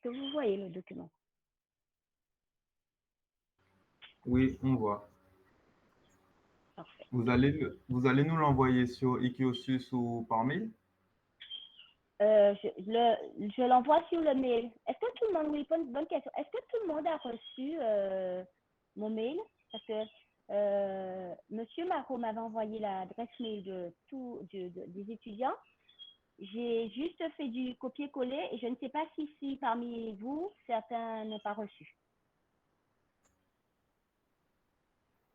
que vous voyez le document? Oui, on voit. Parfait. Vous allez nous l'envoyer sur Ikiosus ou par mail? Je l'envoie sur le mail. Est-ce que tout le monde, oui, bonne question. Est-ce que tout le monde a reçu mon mail? Parce que Monsieur Marot m'avait envoyé l'adresse mail des étudiants. J'ai juste fait du copier-coller et je ne sais pas si parmi vous, certains n'ont pas reçu.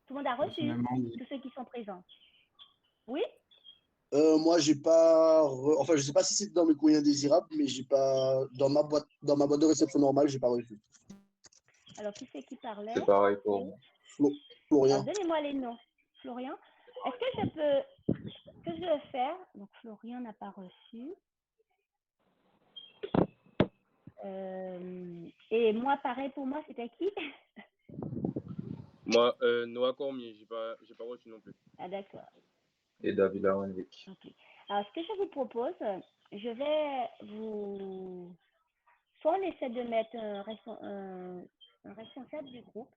Tout le monde a reçu, Personnellement, oui. tous ceux qui sont présents. Oui? Moi, j'ai pas. Enfin, je sais pas si c'est dans mes courriers indésirables, mais j'ai pas. Dans ma boîte de réception normale, j'ai pas reçu. Alors, qui c'est qui parlait? C'est pareil pour moi. Florian. Donnez-moi les noms. Florian. Est-ce que je peux. Ce que je vais faire. Donc, Florian n'a pas reçu. Et moi, pareil pour moi, c'était qui? Moi, Noah Cormier, j'ai pas reçu non plus. Ah, d'accord. Et David Aronvik. Ok. Alors, ce que je vous propose, je vais vous. Soit on essaie de mettre un responsable du groupe.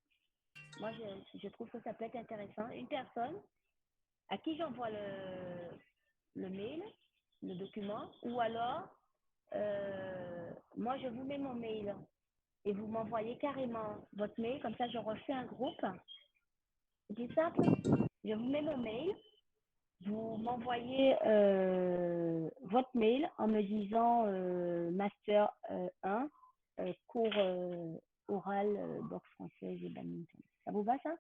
Moi, je trouve que ça peut être intéressant. Une personne à qui j'envoie le mail, le document, ou alors, moi, je vous mets mon mail et vous m'envoyez carrément votre mail. Comme ça, je refais un groupe. C'est plus simple. Je vous mets mon mail. Vous m'envoyez votre mail en me disant Master 1, cours oral, boxe française et badminton. Ça vous va, ça?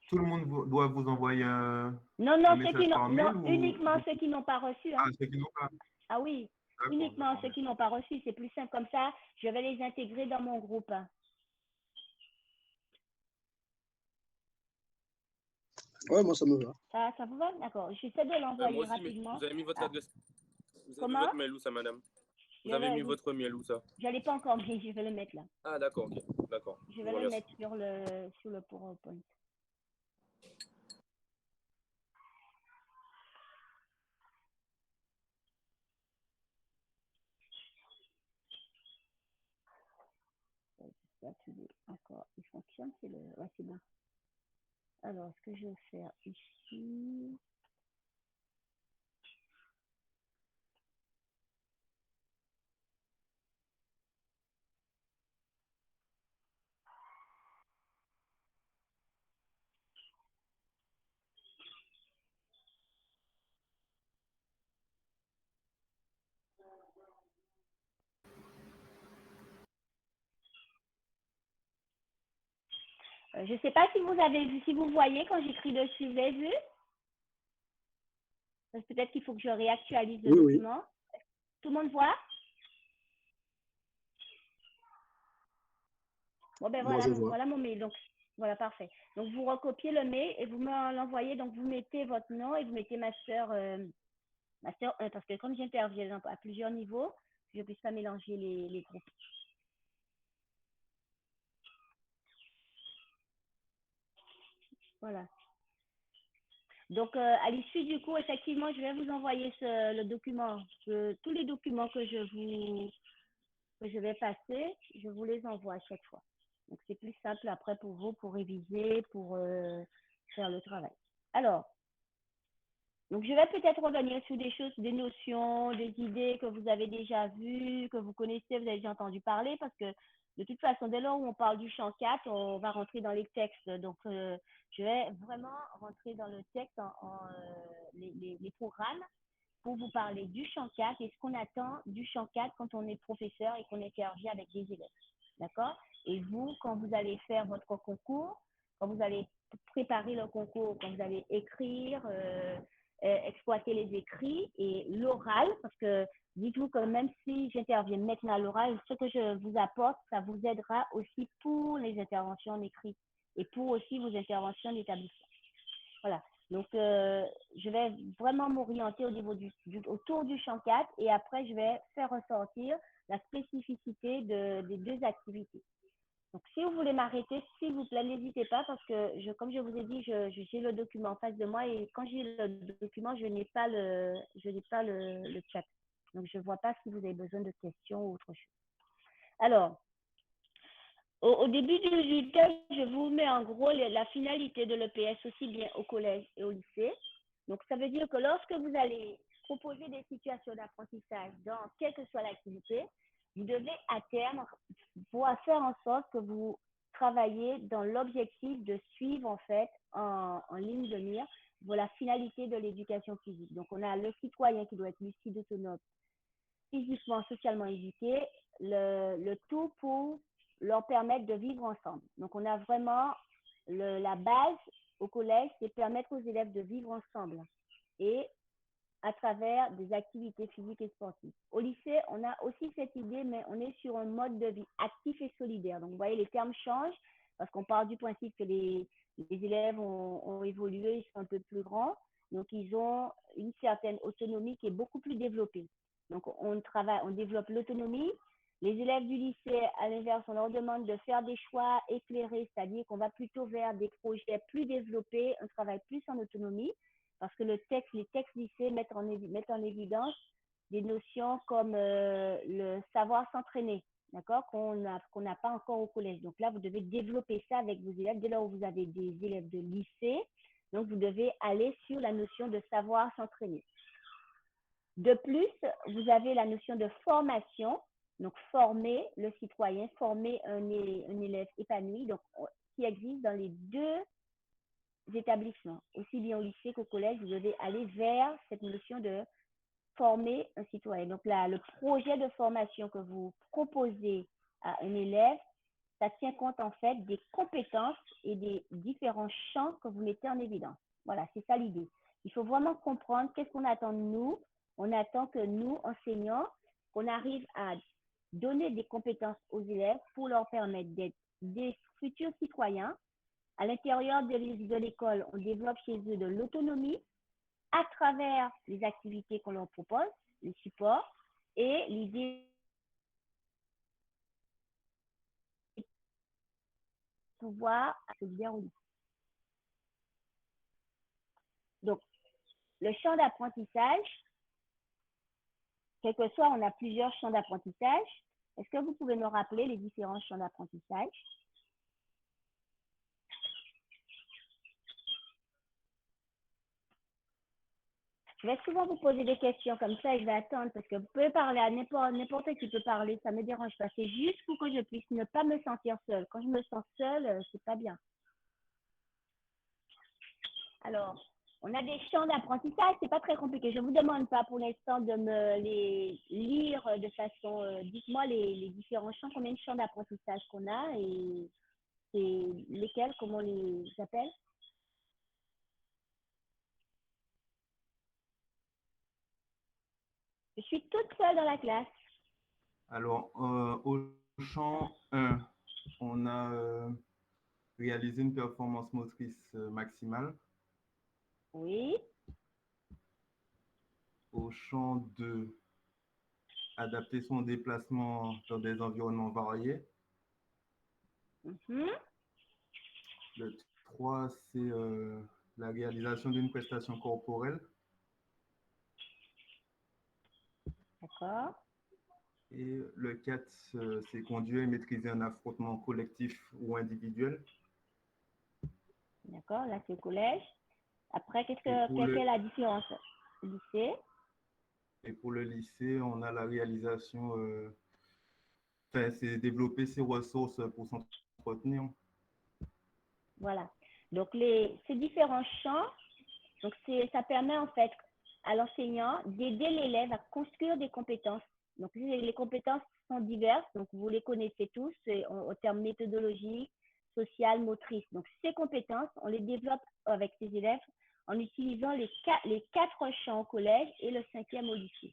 Tout le monde doit vous envoyer un Non, message par mail ou uniquement ceux qui n'ont pas reçu. Hein. ah, ceux qui n'ont pas. Ah oui, uniquement ceux qui n'ont pas reçu. C'est plus simple comme ça. Je vais les intégrer dans mon groupe. Ouais, moi, ça me va. Ça vous va? D'accord. J'essaie de l'envoyer Moi aussi, rapidement. mais vous avez mis votre adresse. Vous avez mis Comment? votre mail où ça, madame? Vous avez mis votre mail où ça? Je ne l'ai pas encore mis, je vais le mettre là. Ah, d'accord, ok. D'accord. Je vais le mettre sur le PowerPoint. Encore, il fonctionne, c'est le. Ouais, c'est bon. Alors, ce que je vais faire ici. Je ne sais pas si vous avez vu, si vous voyez quand j'écris dessus, vous avez vu? Peut-être qu'il faut que je réactualise le document. Oui. Tout le monde voit? Bon, ben voilà, voilà mon mail. Donc, voilà, parfait. Donc, vous recopiez le mail et vous me l'envoyez. Donc, vous mettez votre nom et vous mettez master 1, parce que comme j'interviens à plusieurs niveaux, je ne puisse pas mélanger les groupes. Voilà. Donc, à l'issue du cours, effectivement, je vais vous envoyer le document. Tous les documents que je vais passer, je vous les envoie à chaque fois. Donc, c'est plus simple après pour vous, pour réviser, pour faire le travail. Alors, donc je vais peut-être revenir sur des choses, des notions, des idées que vous avez déjà vues, que vous connaissez, vous avez déjà entendu parler, parce que de toute façon, dès lors où on parle du champ 4, on va rentrer dans les textes. Donc, je vais vraiment rentrer dans le texte, les programmes, pour vous parler du champ 4 et ce qu'on attend du champ 4 quand on est professeur et qu'on intervient avec des élèves. D'accord? Et vous, quand vous allez faire votre concours, quand vous allez préparer le concours, quand vous allez écrire, exploiter les écrits et l'oral, parce que dites-vous que même si j'interviens maintenant à l'oral, ce que je vous apporte, ça vous aidera aussi pour les interventions en écrit et pour aussi vos interventions d'établissement. Voilà. Donc, je vais vraiment m'orienter au niveau autour du champ 4 et après, je vais faire ressortir la spécificité des deux activités. Donc, si vous voulez m'arrêter, s'il vous plaît, n'hésitez pas parce que, comme je vous ai dit, j'ai le document en face de moi et quand j'ai le document, je n'ai pas le chat. Donc, je ne vois pas si vous avez besoin de questions ou autre chose. Alors, au début du texte, je vous mets en gros la finalité de l'EPS aussi bien au collège et au lycée. Donc, ça veut dire que lorsque vous allez proposer des situations d'apprentissage dans quelle que soit l'activité, vous devez à terme faire en sorte que vous travaillez dans l'objectif de suivre en fait en ligne de mire la finalité de l'éducation physique. Donc, on a le citoyen qui doit être lucide, autonome, physiquement, socialement éduqué, le tout pour leur permettre de vivre ensemble. Donc, on a vraiment la base au collège, c'est permettre aux élèves de vivre ensemble et à travers des activités physiques et sportives. Au lycée, on a aussi cette idée, mais on est sur un mode de vie actif et solidaire. Donc, vous voyez, les termes changent parce qu'on part du principe que les élèves ont évolué, ils sont un peu plus grands. Donc, ils ont une certaine autonomie qui est beaucoup plus développée. Donc, on développe l'autonomie. Les élèves du lycée, à l'inverse, on leur demande de faire des choix éclairés, c'est-à-dire qu'on va plutôt vers des projets plus développés, un travail plus en autonomie, parce que les textes lycées mettent en évidence des notions comme le savoir s'entraîner, d'accord, qu'on n'a pas encore au collège. Donc là, vous devez développer ça avec vos élèves. Dès lors où vous avez des élèves de lycée, donc vous devez aller sur la notion de savoir s'entraîner. De plus, vous avez la notion de formation, donc former le citoyen, former un élève épanoui, donc qui existe dans les deux établissements, aussi bien au lycée qu'au collège. Vous devez aller vers cette notion de former un citoyen. Donc là, le projet de formation que vous proposez à un élève, ça tient compte en fait des compétences et des différents champs que vous mettez en évidence. Voilà, c'est ça l'idée. Il faut vraiment comprendre qu'est-ce qu'on attend de nous. On attend que nous, enseignants, qu'on arrive à donner des compétences aux élèves pour leur permettre d'être des futurs citoyens. À l'intérieur de l'école, on développe chez eux de l'autonomie à travers les activités qu'on leur propose, les supports, et l'idée de pouvoir se bien au lycée. Donc, le champ d'apprentissage, quel que soit, on a plusieurs champs d'apprentissage. Est-ce que vous pouvez me rappeler les différents champs d'apprentissage? Je vais souvent vous poser des questions comme ça et je vais attendre parce que vous pouvez parler à n'importe qui peut parler, ça ne me dérange pas. C'est juste pour que je puisse ne pas me sentir seule. Quand je me sens seule, c'est pas bien. Alors, on a des champs d'apprentissage, c'est pas très compliqué. Je ne vous demande pas pour l'instant de me les lire de façon. Dites-moi les différents champs, combien de champs d'apprentissage qu'on a et lesquels, comment on les appelle? Je suis toute seule dans la classe. Alors, au champ 1, on a réalisé une performance motrice maximale. Oui. Au champ 2, adapter son déplacement dans des environnements variés. Le 3, c'est la réalisation d'une prestation corporelle. D'accord. Et le 4, c'est conduire et maîtriser un affrontement collectif ou individuel. D'accord, là c'est le collège. Après, quelle est la différence? Lycée. Et pour le lycée, on a la réalisation, c'est développer ses ressources pour s'entretenir. Voilà. Donc, ces différents champs, donc ça permet en fait à l'enseignant d'aider l'élève à construire des compétences. Donc, les compétences sont diverses, donc vous les connaissez tous en termes méthodologiques, sociales, motrices. Donc, ces compétences, on les développe avec ces élèves en utilisant les quatre champs au collège et le 5e au lycée.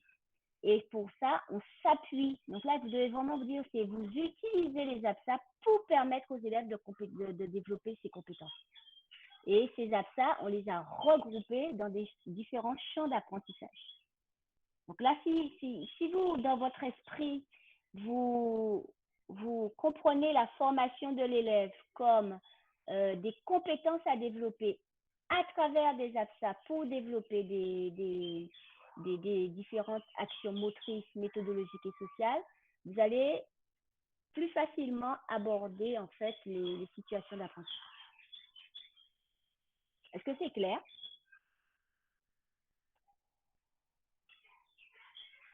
Et pour ça, on s'appuie. Donc là, vous devez vraiment vous dire, c'est vous utilisez les APSA pour permettre aux élèves de développer ces compétences. Et ces APSA, on les a regroupés dans des différents champs d'apprentissage. Donc là, si vous, dans votre esprit, vous vous comprenez la formation de l'élève comme des compétences à développer à travers des APSA pour développer des différentes actions motrices, méthodologiques et sociales, vous allez plus facilement aborder en fait les situations d'apprentissage. Est-ce que c'est clair?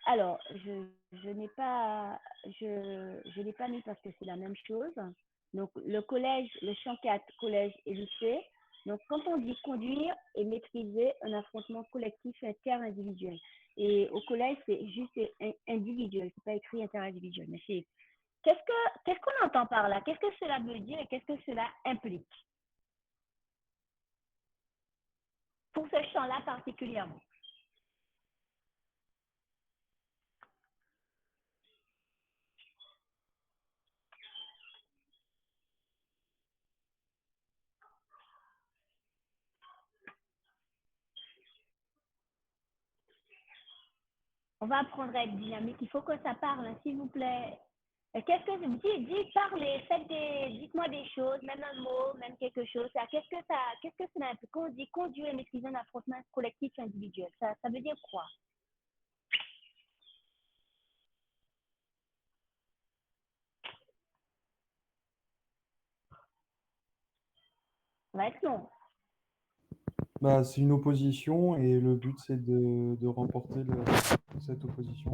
Alors, je n'ai pas mis parce que c'est la même chose. Donc, le collège, le champ 4, collège et lycée. Donc, quand on dit conduire et maîtriser un affrontement collectif interindividuel. Et au collège, c'est juste individuel, c'est pas écrit interindividuel. Mais c'est qu'est-ce qu'on entend par là? Qu'est-ce que cela veut dire et qu'est-ce que cela implique? Pour ce champ-là particulièrement. On va apprendre à être dynamique. Il faut que ça parle, hein, s'il vous plaît. Qu'est-ce que dites, parlez, dites-moi des choses, même un mot, même quelque chose. Qu'est-ce que cela implique? Quand on dit conduire et maîtriser un affrontement collectif et individuel, ça veut dire quoi? Ça va être long. Bah, c'est une opposition et le but c'est de remporter cette opposition.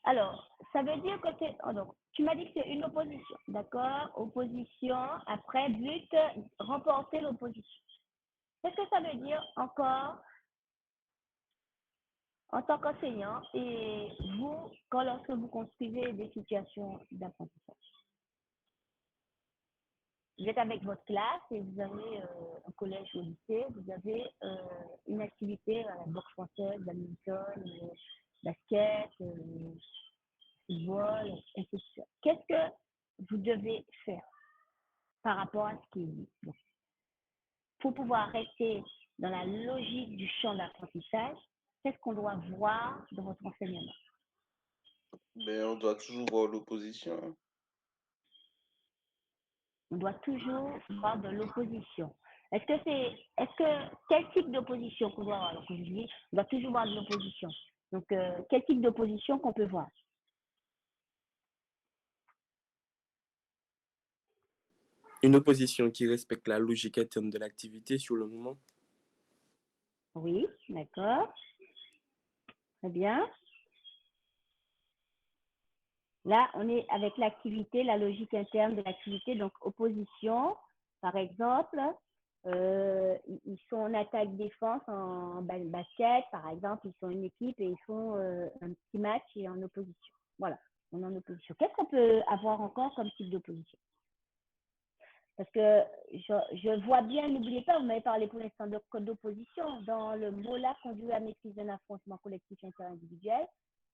Alors, ça veut dire que donc, tu m'as dit que c'est une opposition, d'accord? Opposition, après, but, remporter l'opposition. Qu'est-ce que ça veut dire encore en tant qu'enseignant et vous, lorsque vous construisez des situations d'apprentissage? Vous êtes avec votre classe et vous avez un collège ou lycée, vous avez une activité à la boxe française, badminton, basket, football, etc. Qu'est-ce que vous devez faire par rapport à ce qui est dit? Pour pouvoir rester dans la logique du champ d'apprentissage, qu'est-ce qu'on doit voir dans votre enseignement? Mais on doit toujours voir l'opposition. On doit toujours voir de l'opposition. Quel type d'opposition qu'on doit avoir? Donc, je dis, on doit toujours voir de l'opposition. Donc, quel type d'opposition qu'on peut voir? Une opposition qui respecte la logique interne de l'activité sur le moment. Oui, d'accord. Très bien. Là, on est avec l'activité, la logique interne de l'activité. Donc, opposition, par exemple, ils sont en attaque-défense en basket, par exemple, ils sont une équipe et ils font un petit match et en opposition. Voilà, on est en opposition. Qu'est-ce qu'on peut avoir encore comme type d'opposition? Parce que je vois bien, n'oubliez pas, vous m'avez parlé pour l'instant de code d'opposition. Dans le mot-là, conduit à maîtriser un affrontement collectif interindividuel,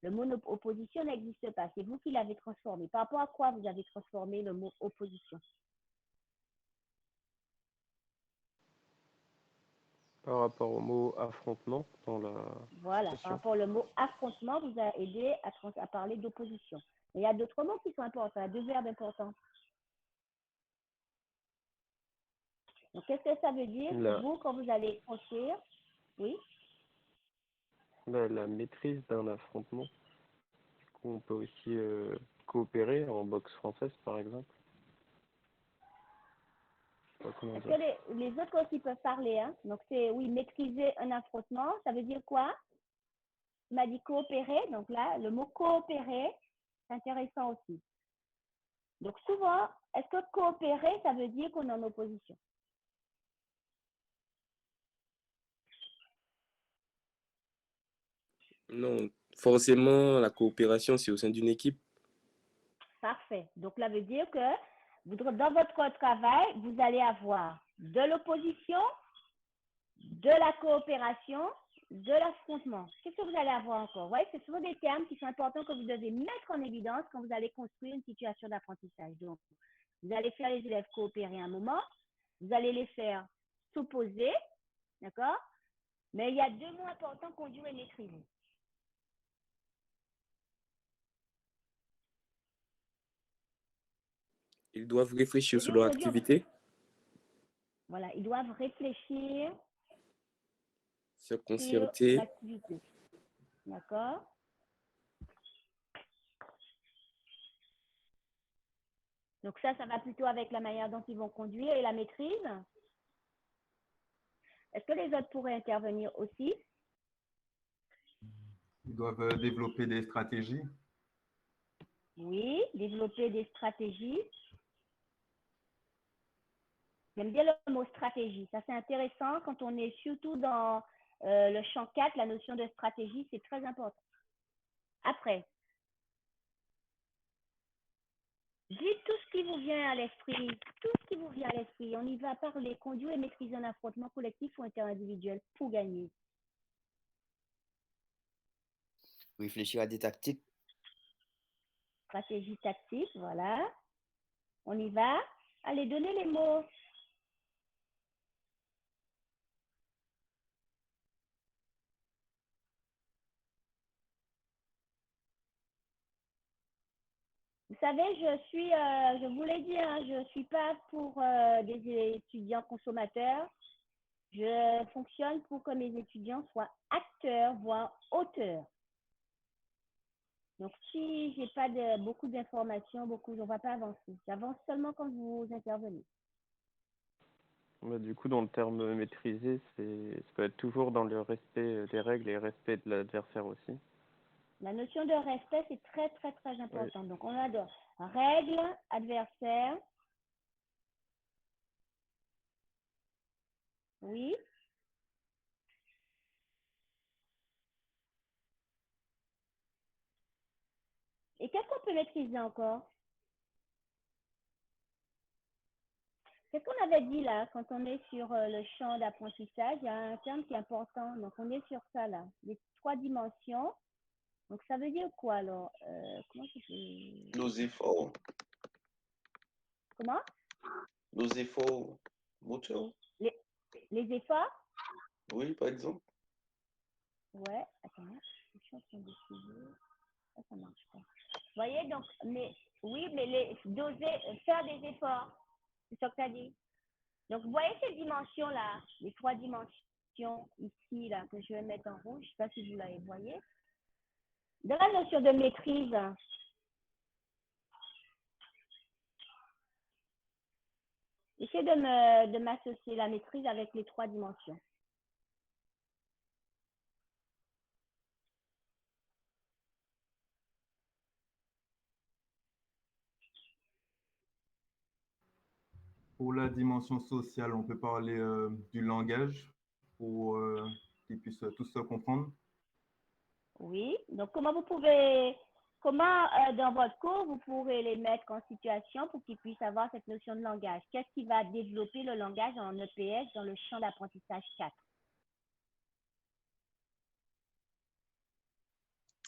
le mot opposition n'existe pas. C'est vous qui l'avez transformé. Par rapport à quoi vous avez transformé le mot opposition? Par rapport au mot affrontement dans la Voilà, par citation. rapport au mot affrontement, vous a aidé à parler d'opposition. Il y a d'autres mots qui sont importants, il y a deux verbes importants. Donc, qu'est-ce que ça veut dire pour vous quand vous allez construire? Oui? La maîtrise d'un affrontement. On peut aussi coopérer en boxe française, par exemple. Est-ce que les autres aussi peuvent parler, hein? Donc, c'est, oui, maîtriser un affrontement, ça veut dire quoi? Tu m'as dit coopérer, donc là, le mot coopérer, c'est intéressant aussi. Donc, souvent, est-ce que coopérer, ça veut dire qu'on est en opposition? Non, forcément, la coopération, c'est au sein d'une équipe. Parfait. Donc, là veut dire que dans votre travail, vous allez avoir de l'opposition, de la coopération, de l'affrontement. Qu'est-ce que vous allez avoir encore? Vous voyez, ce sont des termes qui sont importants que vous devez mettre en évidence quand vous allez construire une situation d'apprentissage. Donc, vous allez faire les élèves coopérer un moment, vous allez les faire s'opposer, d'accord? Mais il y a deux mots importants, conduire et maîtriser. Ils doivent réfléchir J'ai sur dit leur aujourd'hui, activité, voilà, ils doivent réfléchir se sur concerter, l'activité. D'accord? Donc ça va plutôt avec la manière dont ils vont conduire et la maîtrise. Est-ce que les autres pourraient intervenir aussi? Ils doivent développer des stratégies. Oui, développer des stratégies. J'aime bien le mot stratégie. Ça, c'est intéressant quand on est surtout dans le champ 4, la notion de stratégie, c'est très important. Après, dites tout ce qui vous vient à l'esprit, tout ce qui vous vient à l'esprit. On y va parler, conduire et maîtriser un affrontement collectif ou interindividuel pour gagner. Réfléchir à des tactiques. Stratégie tactique, voilà. On y va. Allez, donnez les mots. Vous savez, je vous l'ai dit, hein, je ne suis pas pour des étudiants consommateurs. Je fonctionne pour que mes étudiants soient acteurs, voire auteurs. Donc, si je n'ai pas beaucoup d'informations, on ne va pas avancer. J'avance seulement quand vous intervenez. Bah, du coup, dans le terme maîtriser, ça peut être toujours dans le respect des règles et respect de l'adversaire aussi. La notion de respect, c'est très, très, très important. Oui. Donc, on a de règles, adversaires. Oui. Et qu'est-ce qu'on peut maîtriser encore? Qu'est-ce qu'on avait dit là, quand on est sur le champ d'apprentissage? Il y a un terme qui est important. Donc, on est sur ça là, les 3 dimensions. Donc, ça veut dire quoi alors? Comment ça fait? Nos efforts. Comment? Nos efforts moteurs. Les efforts? Oui, par exemple. Ouais, attends, je suis en train d'essayer. Ça marche pas. Vous voyez, donc, mais oui, mais doser, faire des efforts, c'est ça que tu as dit. Donc, vous voyez ces dimensions-là, les 3 dimensions ici, là, que je vais mettre en rouge, je ne sais pas si vous les voyez. Dans la notion de maîtrise, essayez de m'associer la maîtrise avec les 3 dimensions. Pour la dimension sociale, on peut parler du langage pour qu'ils puissent tous se comprendre. Oui, donc comment dans votre cours, vous pourrez les mettre en situation pour qu'ils puissent avoir cette notion de langage? Qu'est-ce qui va développer le langage en EPS dans le champ d'apprentissage 4?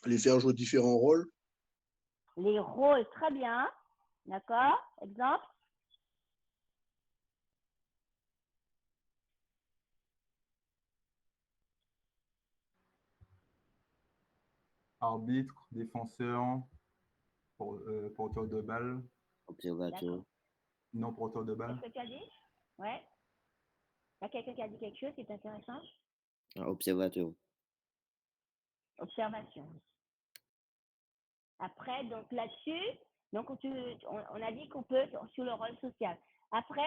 Les faire jouer différents rôles. Les rôles, très bien. D'accord? Exemple? Arbitre, défenseur, porteur de balle, Observateur. non porteur de balle. Qu'est-ce que tu as dit? Ouais. Il y a quelqu'un qui a dit quelque chose qui est intéressant? Observateur. Observation. Après, donc là-dessus, donc on a dit qu'on peut sur le rôle social. Après,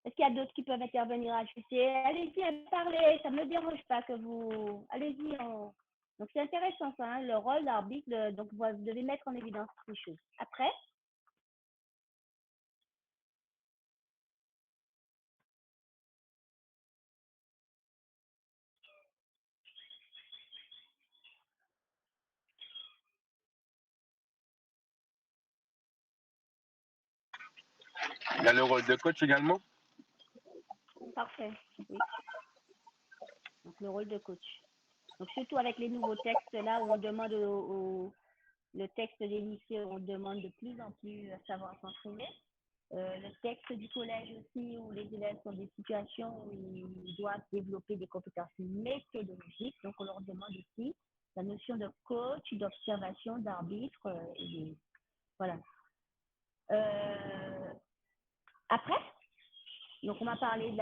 est-ce qu'il y a d'autres qui peuvent intervenir, ajouter? Allez-y, parlez, ça ne me dérange pas que vous... Allez-y. Donc c'est intéressant ça, hein, le rôle d'arbitre, donc vous devez mettre en évidence ces choses. Après, Il y a le rôle de coach également. parfait, oui. Donc le rôle de coach. Donc surtout avec les nouveaux textes là où on demande le texte des lycées, on demande de plus en plus à savoir s'entraîner. Le texte du collège aussi, où les élèves sont des situations où ils doivent développer des compétences méthodologiques. Donc, on leur demande aussi la notion de coach, d'observation, d'arbitre. Voilà. après. Donc, on m'a parlé de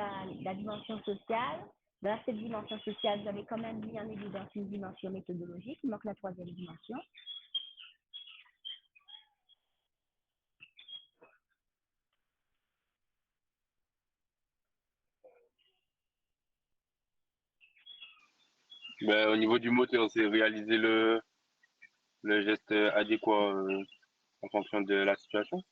la dimension sociale. Dans cette dimension sociale, vous avez quand même mis en évidence une dimension méthodologique. Il manque la troisième dimension. Ben, au niveau du moteur, c'est réaliser le geste adéquat en fonction de la situation.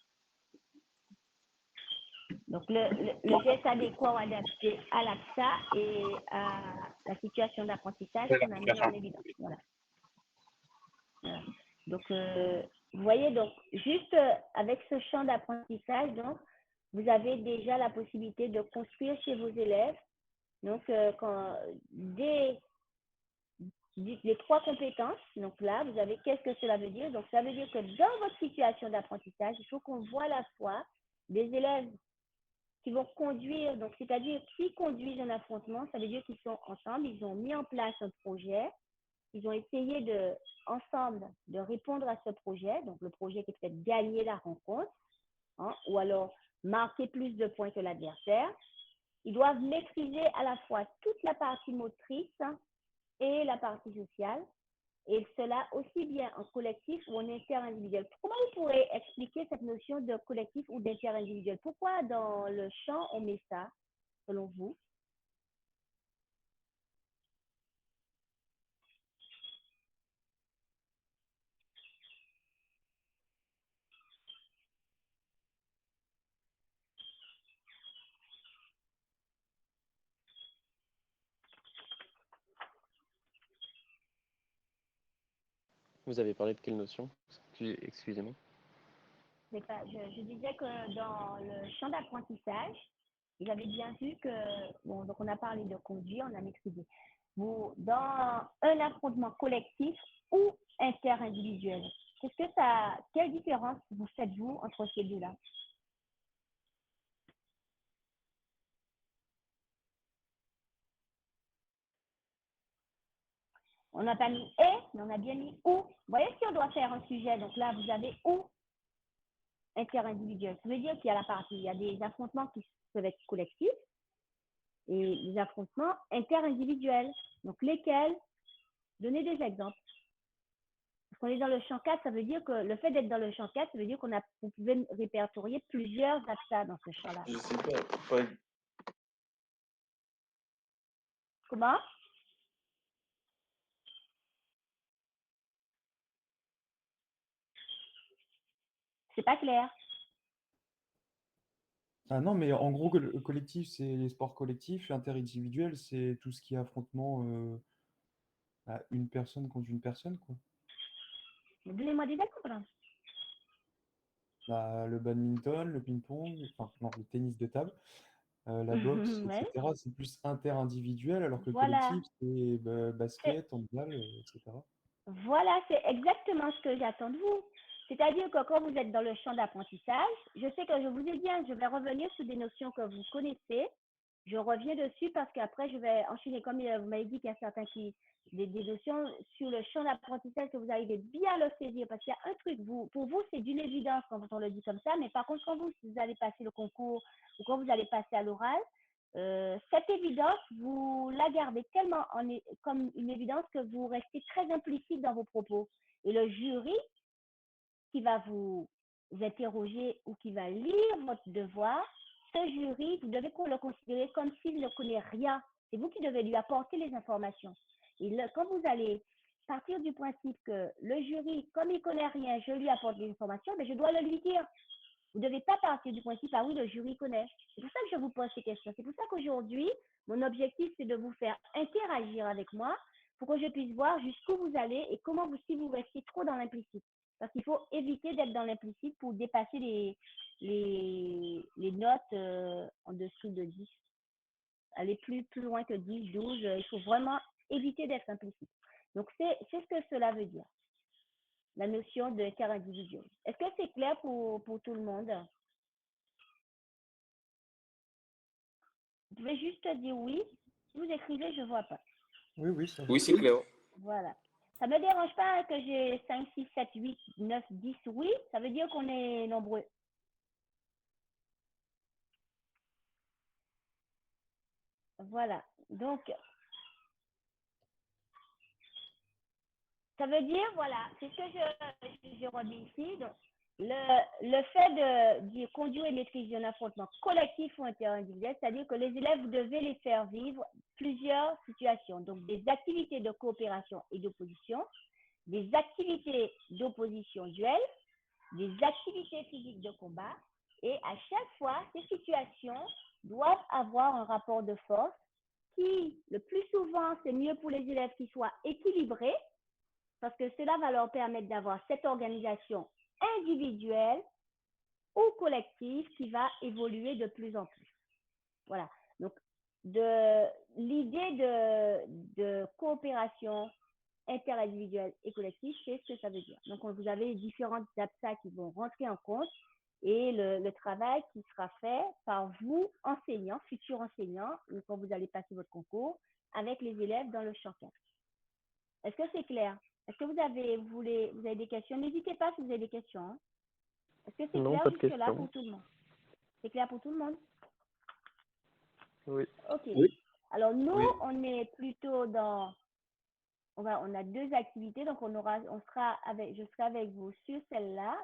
Donc, le geste adéquat ou adapté à l'AXA et à la situation d'apprentissage qu'on a mis en évidence. Voilà. Voilà. Donc, vous voyez, donc, juste avec ce champ d'apprentissage, donc, vous avez déjà la possibilité de construire chez vos élèves. Donc, dès les 3 compétences, donc là, vous avez qu'est-ce que cela veut dire? Donc, ça veut dire que dans votre situation d'apprentissage, il faut qu'on voit à la fois des élèves qui vont conduire, donc c'est-à-dire qui conduisent un affrontement, ça veut dire qu'ils sont ensemble, ils ont mis en place un projet, ils ont essayé ensemble de répondre à ce projet, donc le projet qui est peut-être gagner la rencontre, hein, ou alors marquer plus de points que l'adversaire. Ils doivent maîtriser à la fois toute la partie motrice et la partie sociale, et cela aussi bien en collectif ou en interindividuel. Comment vous pourrez expliquer cette notion de collectif ou d'inter-individuel? Pourquoi dans le champ on met ça, selon vous? Vous avez parlé de quelle notion? Excusez-moi. Je disais que dans le champ d'apprentissage, vous avez bien vu que, bon, donc on a parlé de conduire, on a maîtrisé. Dans un affrontement collectif ou interindividuel, quelle différence vous faites-vous entre ces deux-là? On n'a pas mis et, mais on a bien mis ou. Vous voyez, si on doit faire un sujet, donc là, vous avez ou interindividuel. Ça veut dire qu'il y a il y a des affrontements qui peuvent être collectifs et des affrontements interindividuels. Donc, lesquels? Donnez des exemples. Parce qu'on est dans le champ 4, ça veut dire que le fait d'être dans le champ 4, ça veut dire vous pouvez répertorier plusieurs AXA dans ce champ-là. Je sais pas. Comment? C'est pas clair. Ah non, mais en gros, le collectif, c'est les sports collectifs. Interindividuel, c'est tout ce qui est affrontement à une personne contre une personne, quoi. Donnez-moi des exemples. Bah, le badminton, le ping-pong, enfin, non, le tennis de table, la boxe, Ouais. etc. C'est plus inter-individuel, alors que le Voilà. collectif, c'est basket, handball, etc. Voilà, c'est exactement ce que j'attends de vous. C'est-à-dire que quand vous êtes dans le champ d'apprentissage, je sais que je vous ai dit, je vais revenir sur des notions que vous connaissez. Je reviens dessus parce qu'après, je vais enchaîner. Comme vous m'avez dit qu'il y a certains des notions sur le champ d'apprentissage que vous arrivez bien à le saisir. Parce qu'il y a un truc, pour vous, c'est d'une évidence quand on le dit comme ça. Mais par contre, quand vous allez passer le concours ou quand vous allez passer à l'oral, cette évidence, vous la gardez tellement comme une évidence que vous restez très implicite dans vos propos. Et le jury qui va vous interroger ou qui va lire votre devoir, ce jury, vous devez le considérer comme s'il ne connaît rien. C'est vous qui devez lui apporter les informations. Et quand vous allez partir du principe que le jury, comme il ne connaît rien, je lui apporte des informations, mais je dois le lui dire. Vous ne devez pas partir du principe, ah oui, le jury connaît. C'est pour ça que je vous pose ces questions. C'est pour ça qu'aujourd'hui, mon objectif, c'est de vous faire interagir avec moi pour que je puisse voir jusqu'où vous allez et comment si vous restez trop dans l'implicite. Parce qu'il faut éviter d'être dans l'implicite pour dépasser les notes en dessous de 10. Aller plus loin que 10, 12, il faut vraiment éviter d'être implicite. Donc, c'est ce que cela veut dire. La notion de quart individuel. Est-ce que c'est clair pour tout le monde? Vous pouvez juste dire oui. Si vous écrivez, je ne vois pas. Oui, ça va. Oui, c'est clair. Voilà. Ça ne me dérange pas que j'ai 5, 6, 7, 8, 9, 10 oui. Ça veut dire qu'on est nombreux. Voilà. Donc, ça veut dire, voilà, c'est ce que je redis ici. Donc, le fait de conduire et maîtriser un affrontement collectif ou interindividuel, c'est-à-dire que les élèves, vous devez les faire vivre plusieurs situations. Donc, des activités de coopération et d'opposition, des activités d'opposition duel, des activités physiques de combat. Et à chaque fois, ces situations doivent avoir un rapport de force qui, le plus souvent, c'est mieux pour les élèves qui soient équilibrés, parce que cela va leur permettre d'avoir cette organisation individuelle ou collective qui va évoluer de plus en plus. Voilà. Donc, l'idée de coopération interindividuelle et collective, c'est ce que ça veut dire. Donc, vous avez différentes APSA qui vont rentrer en compte et le travail qui sera fait par vous, enseignants, futurs enseignants, quand vous allez passer votre concours, avec les élèves dans le champ 4. Est-ce que c'est clair? Est-ce que vous avez des questions? N'hésitez pas si vous avez des questions. Hein. Est-ce que c'est Non, clair pas de jusque-là question. pour tout le monde? C'est clair pour tout le monde? Oui. Ok. Oui. Alors, nous, Oui. on est plutôt dans... On a 2 activités, donc je serai avec vous sur celle-là,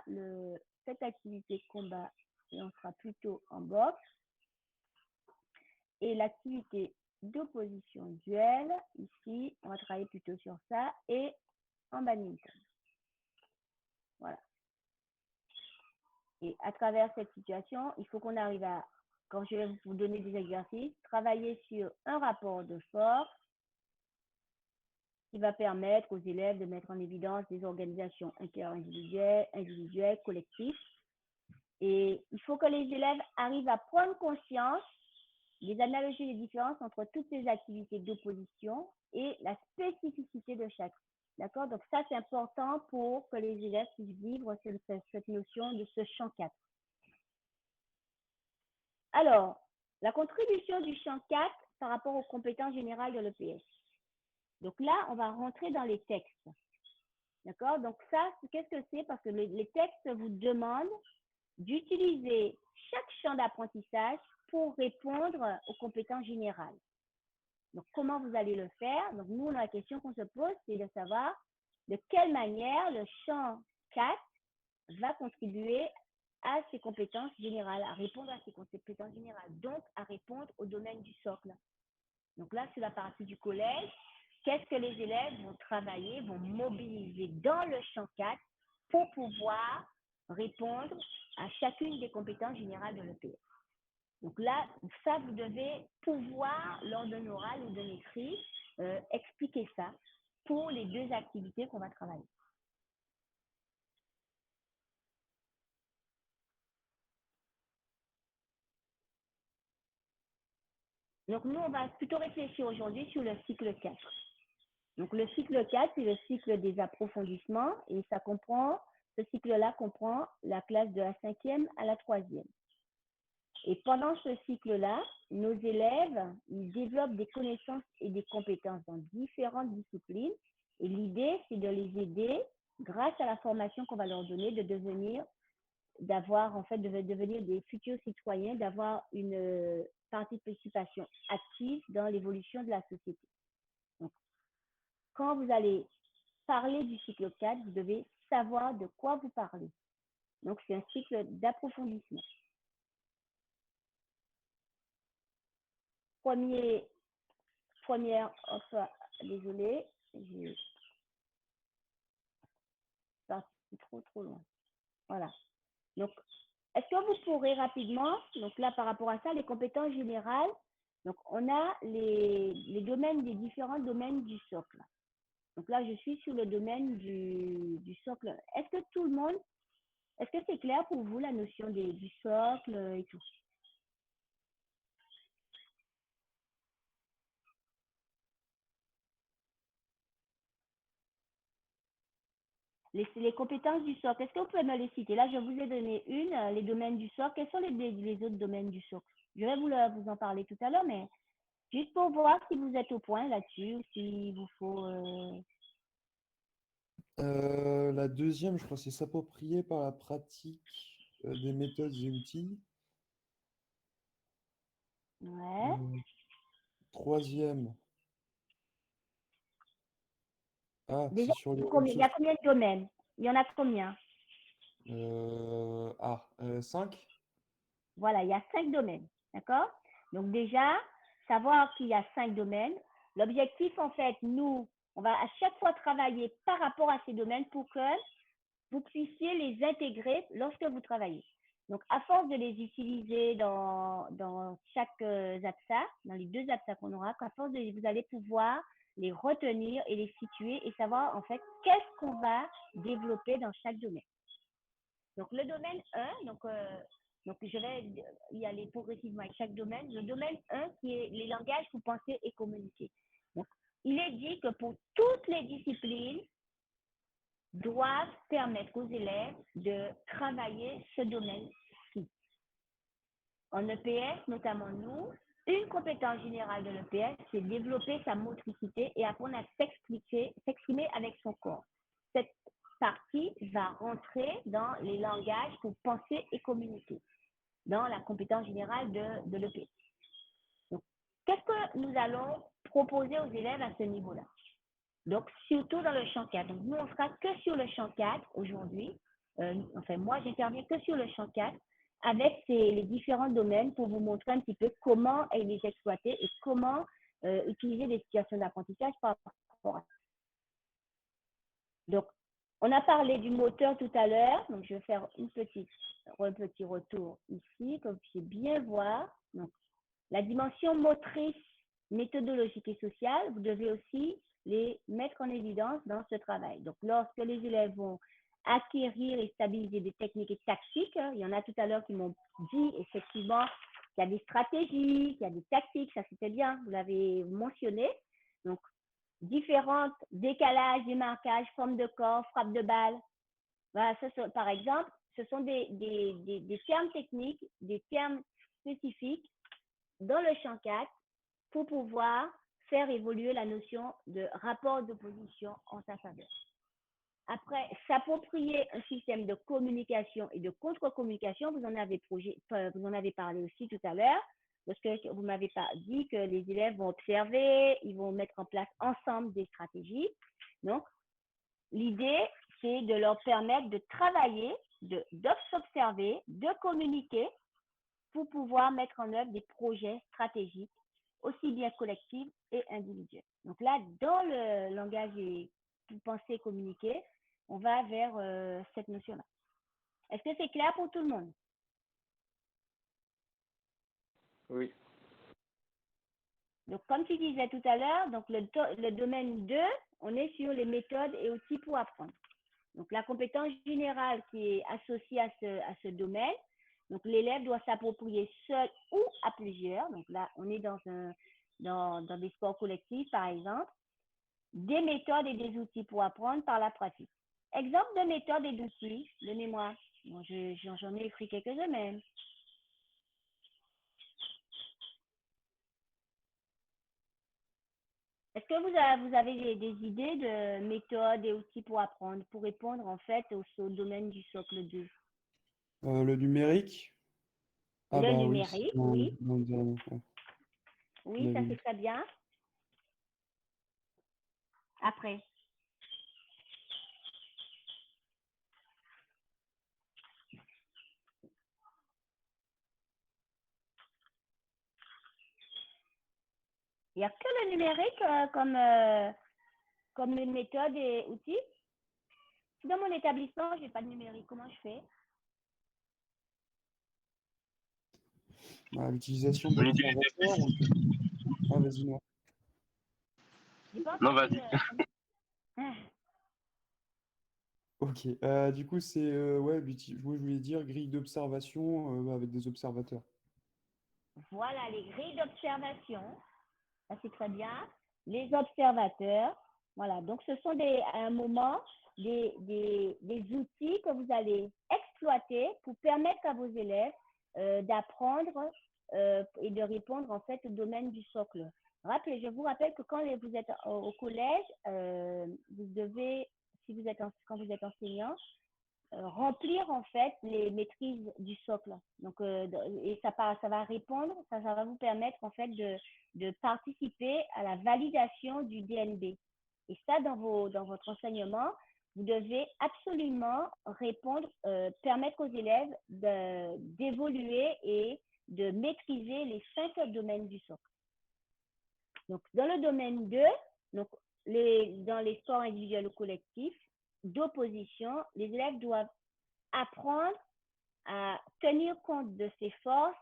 cette activité combat, et on sera plutôt en boxe. Et l'activité d'opposition duel, ici, on va travailler plutôt sur ça, et en badminton. Voilà. Et à travers cette situation, il faut qu'on arrive à, quand je vais vous donner des exercices, travailler sur un rapport de force qui va permettre aux élèves de mettre en évidence des organisations interindividuelles, individuelles, collectives. Et il faut que les élèves arrivent à prendre conscience des analogies et des différences entre toutes ces activités d'opposition et la spécificité de chaque. D'accord? Donc ça, c'est important pour que les élèves puissent vivre cette notion de ce champ 4. Alors, la contribution du champ 4 par rapport aux compétences générales de l'EPS. Donc là, on va rentrer dans les textes. D'accord? Donc ça, qu'est-ce que c'est? Parce que les textes vous demandent d'utiliser chaque champ d'apprentissage pour répondre aux compétences générales. Donc, comment vous allez le faire? Donc, nous, la question qu'on se pose, c'est de savoir de quelle manière le champ 4 va contribuer à ces compétences générales, à répondre à ces compétences générales, donc à répondre au domaine du socle. Donc là, c'est la partie du collège. Qu'est-ce que les élèves vont travailler, vont mobiliser dans le champ 4 pour pouvoir répondre à chacune des compétences générales de l'EPS. Donc là, ça, vous devez pouvoir, lors d'un oral ou d'un écrit, expliquer ça pour les 2 activités qu'on va travailler. Donc, nous, on va plutôt réfléchir aujourd'hui sur le cycle 4. Donc, le cycle 4, c'est le cycle des approfondissements et ce cycle-là comprend la classe de la 5e à la 3e. Et pendant ce cycle-là, nos élèves, ils développent des connaissances et des compétences dans différentes disciplines. Et l'idée, c'est de les aider, grâce à la formation qu'on va leur donner, de devenir des futurs citoyens, d'avoir une participation active dans l'évolution de la société. Donc, quand vous allez parler du cycle 4, vous devez savoir de quoi vous parlez. Donc, c'est un cycle d'approfondissement. Désolé, j'ai parti trop loin. Voilà. Donc, est-ce que vous pourrez rapidement, donc là, par rapport à ça, les compétences générales, donc on a les domaines des différents domaines du socle. Donc là, je suis sur le domaine du socle. Est-ce que c'est clair pour vous la notion du socle et tout? Les compétences du socle, est-ce que vous pouvez me les citer? Là, je vous ai donné les domaines du socle. Quels sont les autres domaines du socle? Je vais vous en parler tout à l'heure, mais juste pour voir si vous êtes au point là-dessus, ou s'il vous faut... La deuxième, je crois, c'est s'approprier par la pratique des méthodes et outils. Ouais. troisième. Ah, Déjà, c'est sur les il y a combien de domaines? Il y en a combien? 5. Voilà, il y a 5 domaines. D'accord? Donc déjà, savoir qu'il y a 5 domaines. L'objectif, en fait, nous, on va à chaque fois travailler par rapport à ces domaines pour que vous puissiez les intégrer lorsque vous travaillez. Donc, à force de les utiliser dans chaque APSA, dans les 2 APSA qu'on aura, à force de, vous allez pouvoir les retenir et les situer et savoir, en fait, qu'est-ce qu'on va développer dans chaque domaine. Donc, le domaine 1, donc je vais y aller progressivement avec chaque domaine. Le domaine 1, qui est les langages pour penser et communiquer. Donc, il est dit que pour toutes les disciplines, doivent permettre aux élèves de travailler ce domaine-ci. En EPS, notamment nous, une compétence générale de l'EPS, c'est développer sa motricité et apprendre à s'exprimer avec son corps. Cette partie va rentrer dans les langages pour penser et communiquer, dans la compétence générale de l'EPS. Donc, qu'est-ce que nous allons proposer aux élèves à ce niveau-là? Donc, surtout dans le champ 4. Donc, nous, on ne sera que sur le champ 4 aujourd'hui. Enfin, moi, j'interviens que sur le champ 4 avec les différents domaines pour vous montrer un petit peu comment les exploiter et comment utiliser des situations d'apprentissage par rapport à ça. Donc, on a parlé du moteur tout à l'heure. Donc, je vais faire un petit retour ici, comme vous puissiez bien voir. Donc, la dimension motrice, méthodologique et sociale, vous devez aussi les mettre en évidence dans ce travail. Donc, lorsque les élèves vont acquérir et stabiliser des techniques et tactiques, il y en a tout à l'heure qui m'ont dit effectivement qu'il y a des stratégies, qu'il y a des tactiques, ça c'était bien, vous l'avez mentionné. Donc, différentes décalages, démarquages, formes de corps, frappe de balle. Voilà, ça, par exemple, ce sont des termes techniques, des termes spécifiques dans le champ 4 pour pouvoir faire évoluer la notion de rapport d'opposition en sa faveur. Après, s'approprier un système de communication et de contre-communication, vous en avez parlé aussi tout à l'heure, parce que vous m'avez pas dit que les élèves vont observer, ils vont mettre en place ensemble des stratégies. Donc, l'idée, c'est de leur permettre de travailler, d'observer, de communiquer pour pouvoir mettre en œuvre des projets stratégiques, aussi bien collectifs et individuels. Donc là, dans le langage et penser et communiquer, on va vers cette notion-là. Est-ce que c'est clair pour tout le monde? Oui. Donc, comme tu disais tout à l'heure, donc le domaine 2, on est sur les méthodes et outils pour apprendre. Donc, la compétence générale qui est associée à ce domaine, donc l'élève doit s'approprier seul ou à plusieurs. Donc là, on est dans des sports collectifs, par exemple, des méthodes et des outils pour apprendre par la pratique. Exemple de méthodes et d'outils, donnez-moi. Bon, j'en ai écrit quelques-uns même. Est-ce que vous avez des idées de méthodes et outils pour apprendre, pour répondre en fait au domaine du socle 2? Le numérique. Ah Le bah oui, numérique, oui. Oui, ça oui. c'est très bien. Après. Il n'y a que le numérique comme une méthode et outil. Si dans mon établissement, je n'ai pas de numérique, comment je fais? L'utilisation On utilise des d'observateurs. Ah, vas-y, moi. J'ai pas Non, entendu, vas-y. Ok. Du coup, c'est ouais, je voulais dire grille d'observation avec des observateurs. Voilà, les grilles d'observation. Ça, c'est très bien. Les observateurs. Voilà, donc ce sont à un moment des outils que vous allez exploiter pour permettre à vos élèves d'apprendre et de répondre en fait au domaine du socle. Je vous rappelle que quand vous êtes au collège, vous devez, quand vous êtes enseignant, remplir en fait les maîtrises du socle. Donc, et ça va répondre, ça va vous permettre en fait de participer à la validation du DNB. Et ça, dans votre enseignement, vous devez absolument répondre, permettre aux élèves d'évoluer et de maîtriser les 5 domaines du socle. Donc, dans le domaine 2, donc, dans les sports individuels ou collectifs d'opposition, les élèves doivent apprendre à tenir compte de ses forces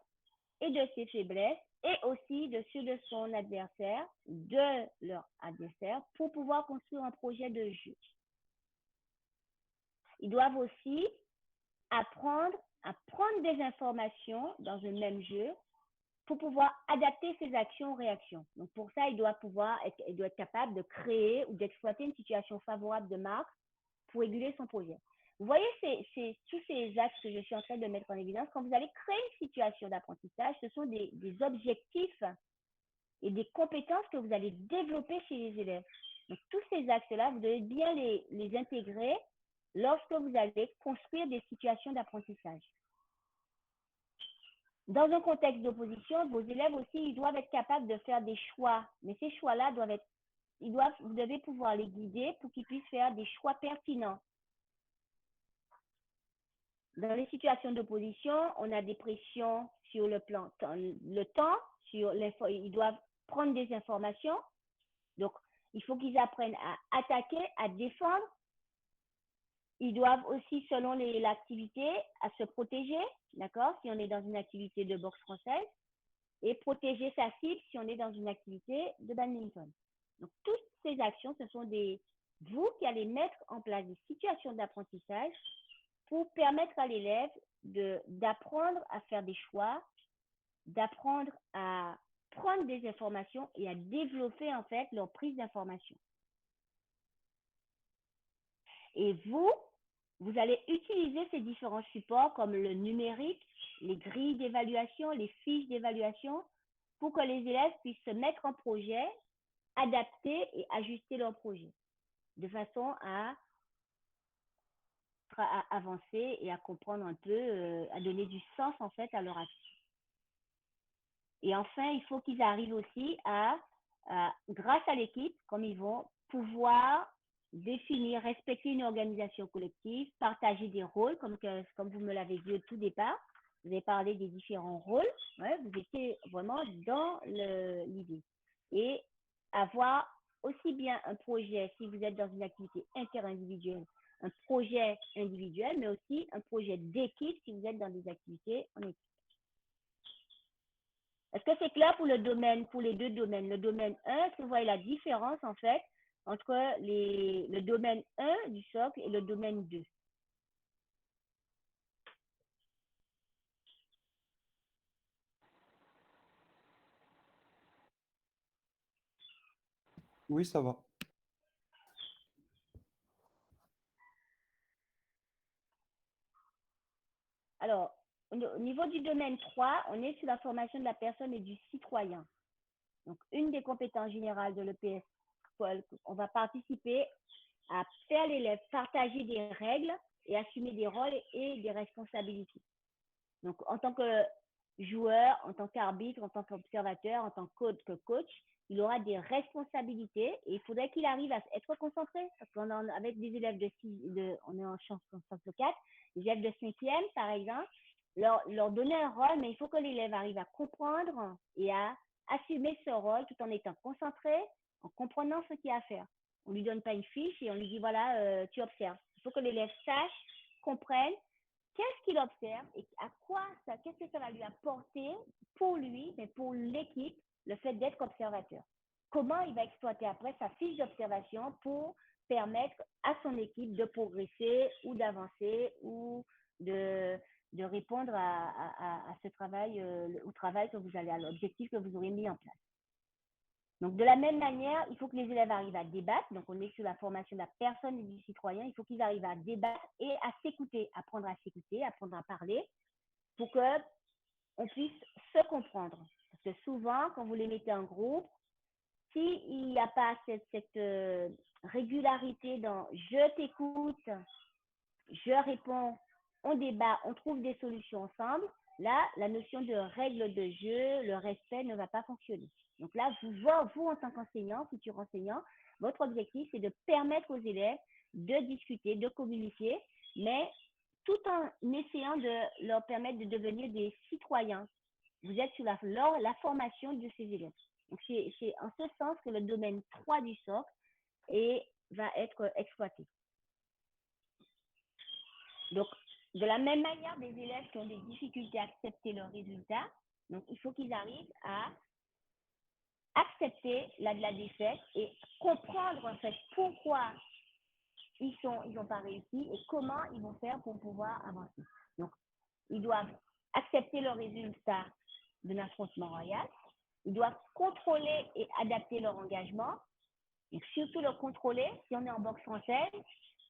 et de ses faiblesses et aussi de ceux de son adversaire, de leur adversaire, pour pouvoir construire un projet de jeu. Ils doivent aussi apprendre à prendre des informations dans un même jeu pour pouvoir adapter ses actions aux réactions. Donc, pour ça, il doit être capable de créer ou d'exploiter une situation favorable de marque pour réguler son projet. Vous voyez tous ces axes que je suis en train de mettre en évidence. Quand vous allez créer une situation d'apprentissage, ce sont des objectifs et des compétences que vous allez développer chez les élèves. Donc, tous ces axes-là, vous devez bien les intégrer lorsque vous allez construire des situations d'apprentissage. Dans un contexte d'opposition, vos élèves aussi, ils doivent être capables de faire des choix. Mais ces choix-là vous devez pouvoir les guider pour qu'ils puissent faire des choix pertinents. Dans les situations d'opposition, on a des pressions sur le temps, ils doivent prendre des informations. Donc, il faut qu'ils apprennent à attaquer, à défendre. Ils doivent aussi, selon l'activité, à se protéger, d'accord, si on est dans une activité de boxe française, et protéger sa cible si on est dans une activité de badminton. Donc, toutes ces actions, ce sont vous qui allez mettre en place des situations d'apprentissage pour permettre à l'élève d'apprendre à faire des choix, d'apprendre à prendre des informations et à développer en fait leur prise d'information. Et vous allez utiliser ces différents supports comme le numérique, les grilles d'évaluation, les fiches d'évaluation pour que les élèves puissent se mettre en projet, adapter et ajuster leur projet de façon à avancer et à comprendre un peu, à donner du sens en fait à leur action. Et enfin, il faut qu'ils arrivent aussi grâce à l'équipe, comme ils vont pouvoir définir, respecter une organisation collective, partager des rôles, comme vous me l'avez dit au tout départ. Vous avez parlé des différents rôles, vous étiez vraiment dans l'idée. Et avoir aussi bien un projet, si vous êtes dans une activité interindividuelle, un projet individuel, mais aussi un projet d'équipe si vous êtes dans des activités en équipe. Est-ce que c'est clair pour les deux domaines? Le domaine 1, est-ce que vous voyez la différence en fait entre le domaine 1 du socle et le domaine 2? Oui, ça va. Alors, au niveau du domaine 3, on est sur la formation de la personne et du citoyen. Donc, une des compétences générales de l'EPS, on va participer à faire l'élève partager des règles et assumer des rôles et des responsabilités. Donc, en tant que joueur, en tant qu'arbitre, en tant qu'observateur, en tant que coach, il aura des responsabilités et il faudrait qu'il arrive à être concentré. Parce qu'on avec des élèves on est en chance 4, des élèves de 5e, par exemple, leur donner un rôle, mais il faut que l'élève arrive à comprendre et à assumer ce rôle tout en étant concentré, en comprenant ce qu'il y a à faire. On ne lui donne pas une fiche et on lui dit, voilà, tu observes. Il faut que l'élève sache, comprenne qu'est-ce qu'il observe et qu'est-ce que ça va lui apporter pour lui, mais pour l'équipe, le fait d'être observateur. Comment il va exploiter après sa fiche d'observation pour permettre à son équipe de progresser ou d'avancer ou de répondre à ce travail, au travail que vous allez, à l'objectif que vous aurez mis en place. Donc, de la même manière, il faut que les élèves arrivent à débattre. Donc, on est sur la formation de la personne et du citoyen. Il faut qu'ils arrivent à débattre et à s'écouter, apprendre à s'écouter, apprendre à parler pour qu'on puisse se comprendre. Parce que souvent, quand vous les mettez en groupe, s'il n'y a pas cette régularité dans « je t'écoute » je réponds, on débat, on trouve des solutions ensemble, là, la notion de règle de jeu, le respect ne va pas fonctionner. Donc là, vous en tant qu'enseignant, futur enseignant, votre objectif, c'est de permettre aux élèves de discuter, de communiquer, mais tout en essayant de leur permettre de devenir des citoyens. Vous êtes sur la formation de ces élèves. Donc, c'est en ce sens que le domaine 3 du socle va être exploité. Donc, de la même manière, des élèves qui ont des difficultés à accepter leurs résultats, donc il faut qu'ils arrivent à accepter la défaite et comprendre en fait pourquoi ils n'ont pas réussi et comment ils vont faire pour pouvoir avancer. Donc, ils doivent accepter leurs résultats d'un affrontement royal, ils doivent contrôler et adapter leur engagement, et surtout le contrôler si on est en boxe française.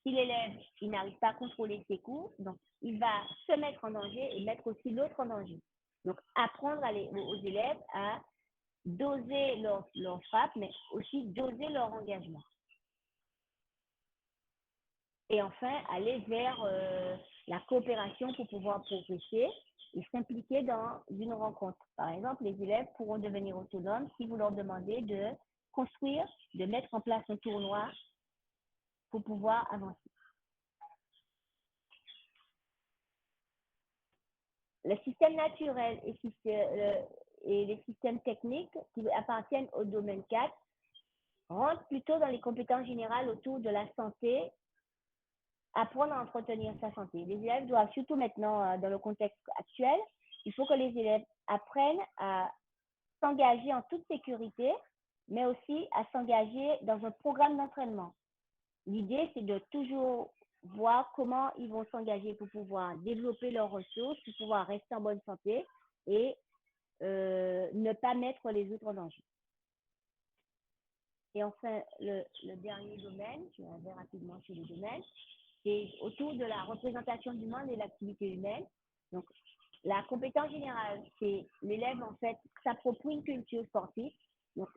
Si l'élève n'arrive pas à contrôler ses coups, donc il va se mettre en danger et mettre aussi l'autre en danger. Donc, apprendre aux élèves à doser leur frappe, mais aussi doser leur engagement. Et enfin, aller vers la coopération pour pouvoir progresser et s'impliquer dans une rencontre. Par exemple, les élèves pourront devenir autonomes si vous leur demandez de construire, de mettre en place un tournoi pour pouvoir avancer. Le système naturel et les systèmes techniques qui appartiennent au domaine 4 rentrent plutôt dans les compétences générales autour de la santé, apprendre à entretenir sa santé. Les élèves doivent, surtout maintenant dans le contexte actuel, il faut que les élèves apprennent à s'engager en toute sécurité, mais aussi à s'engager dans un programme d'entraînement. L'idée, c'est de toujours voir comment ils vont s'engager pour pouvoir développer leurs ressources, pour pouvoir rester en bonne santé et ne pas mettre les autres en danger. Et enfin, le dernier domaine, je vais rapidement sur le domaine, c'est autour de la représentation du monde et de l'activité humaine. Donc, la compétence générale, c'est l'élève, en fait, s'approprie une culture sportive. Donc,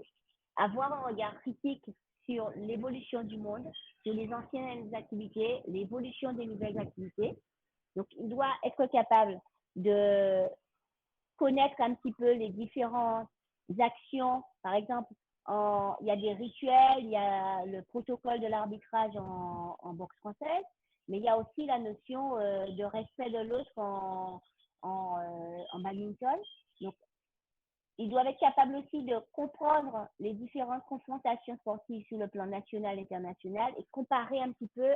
avoir un regard critique sur l'évolution du monde, sur les anciennes activités, l'évolution des nouvelles activités. Donc, il doit être capable de connaître un petit peu les différentes actions. Par exemple, il y a des rituels, il y a le protocole de l'arbitrage en boxe française, mais il y a aussi la notion de respect de l'autre en badminton. Donc, ils doivent être capables aussi de comprendre les différentes confrontations sportives sur le plan national et international et comparer un petit peu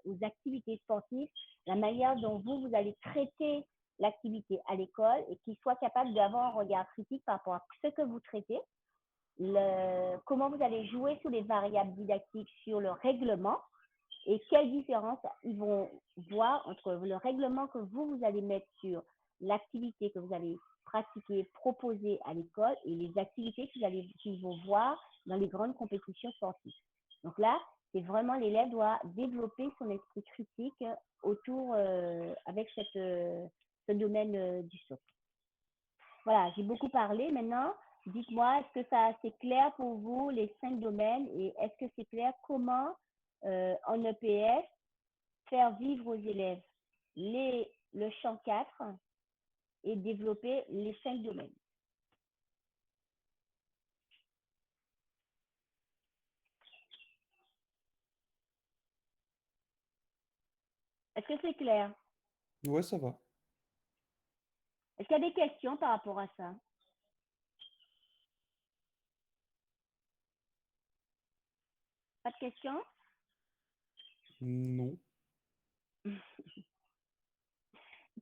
aux activités sportives, la manière dont vous allez traiter l'activité à l'école et qu'ils soient capables d'avoir un regard critique par rapport à ce que vous traitez, comment vous allez jouer sur les variables didactiques, sur le règlement et quelle différence ils vont voir entre le règlement que vous allez mettre sur l'activité que vous allez pratiquer, proposer à l'école et les activités qu'ils vont voir dans les grandes compétitions sportives. Donc là, c'est vraiment l'élève doit développer son esprit critique autour avec ce domaine du socle. Voilà, j'ai beaucoup parlé. Maintenant, dites-moi, est-ce que c'est clair pour vous, les 5 domaines, et est-ce que c'est clair comment, en EPS, faire vivre aux élèves le champ 4 et développer les 5 domaines? Est-ce que c'est clair? Ouais, ça va. Est-ce qu'il y a des questions par rapport à ça? Pas de questions? Non. C'est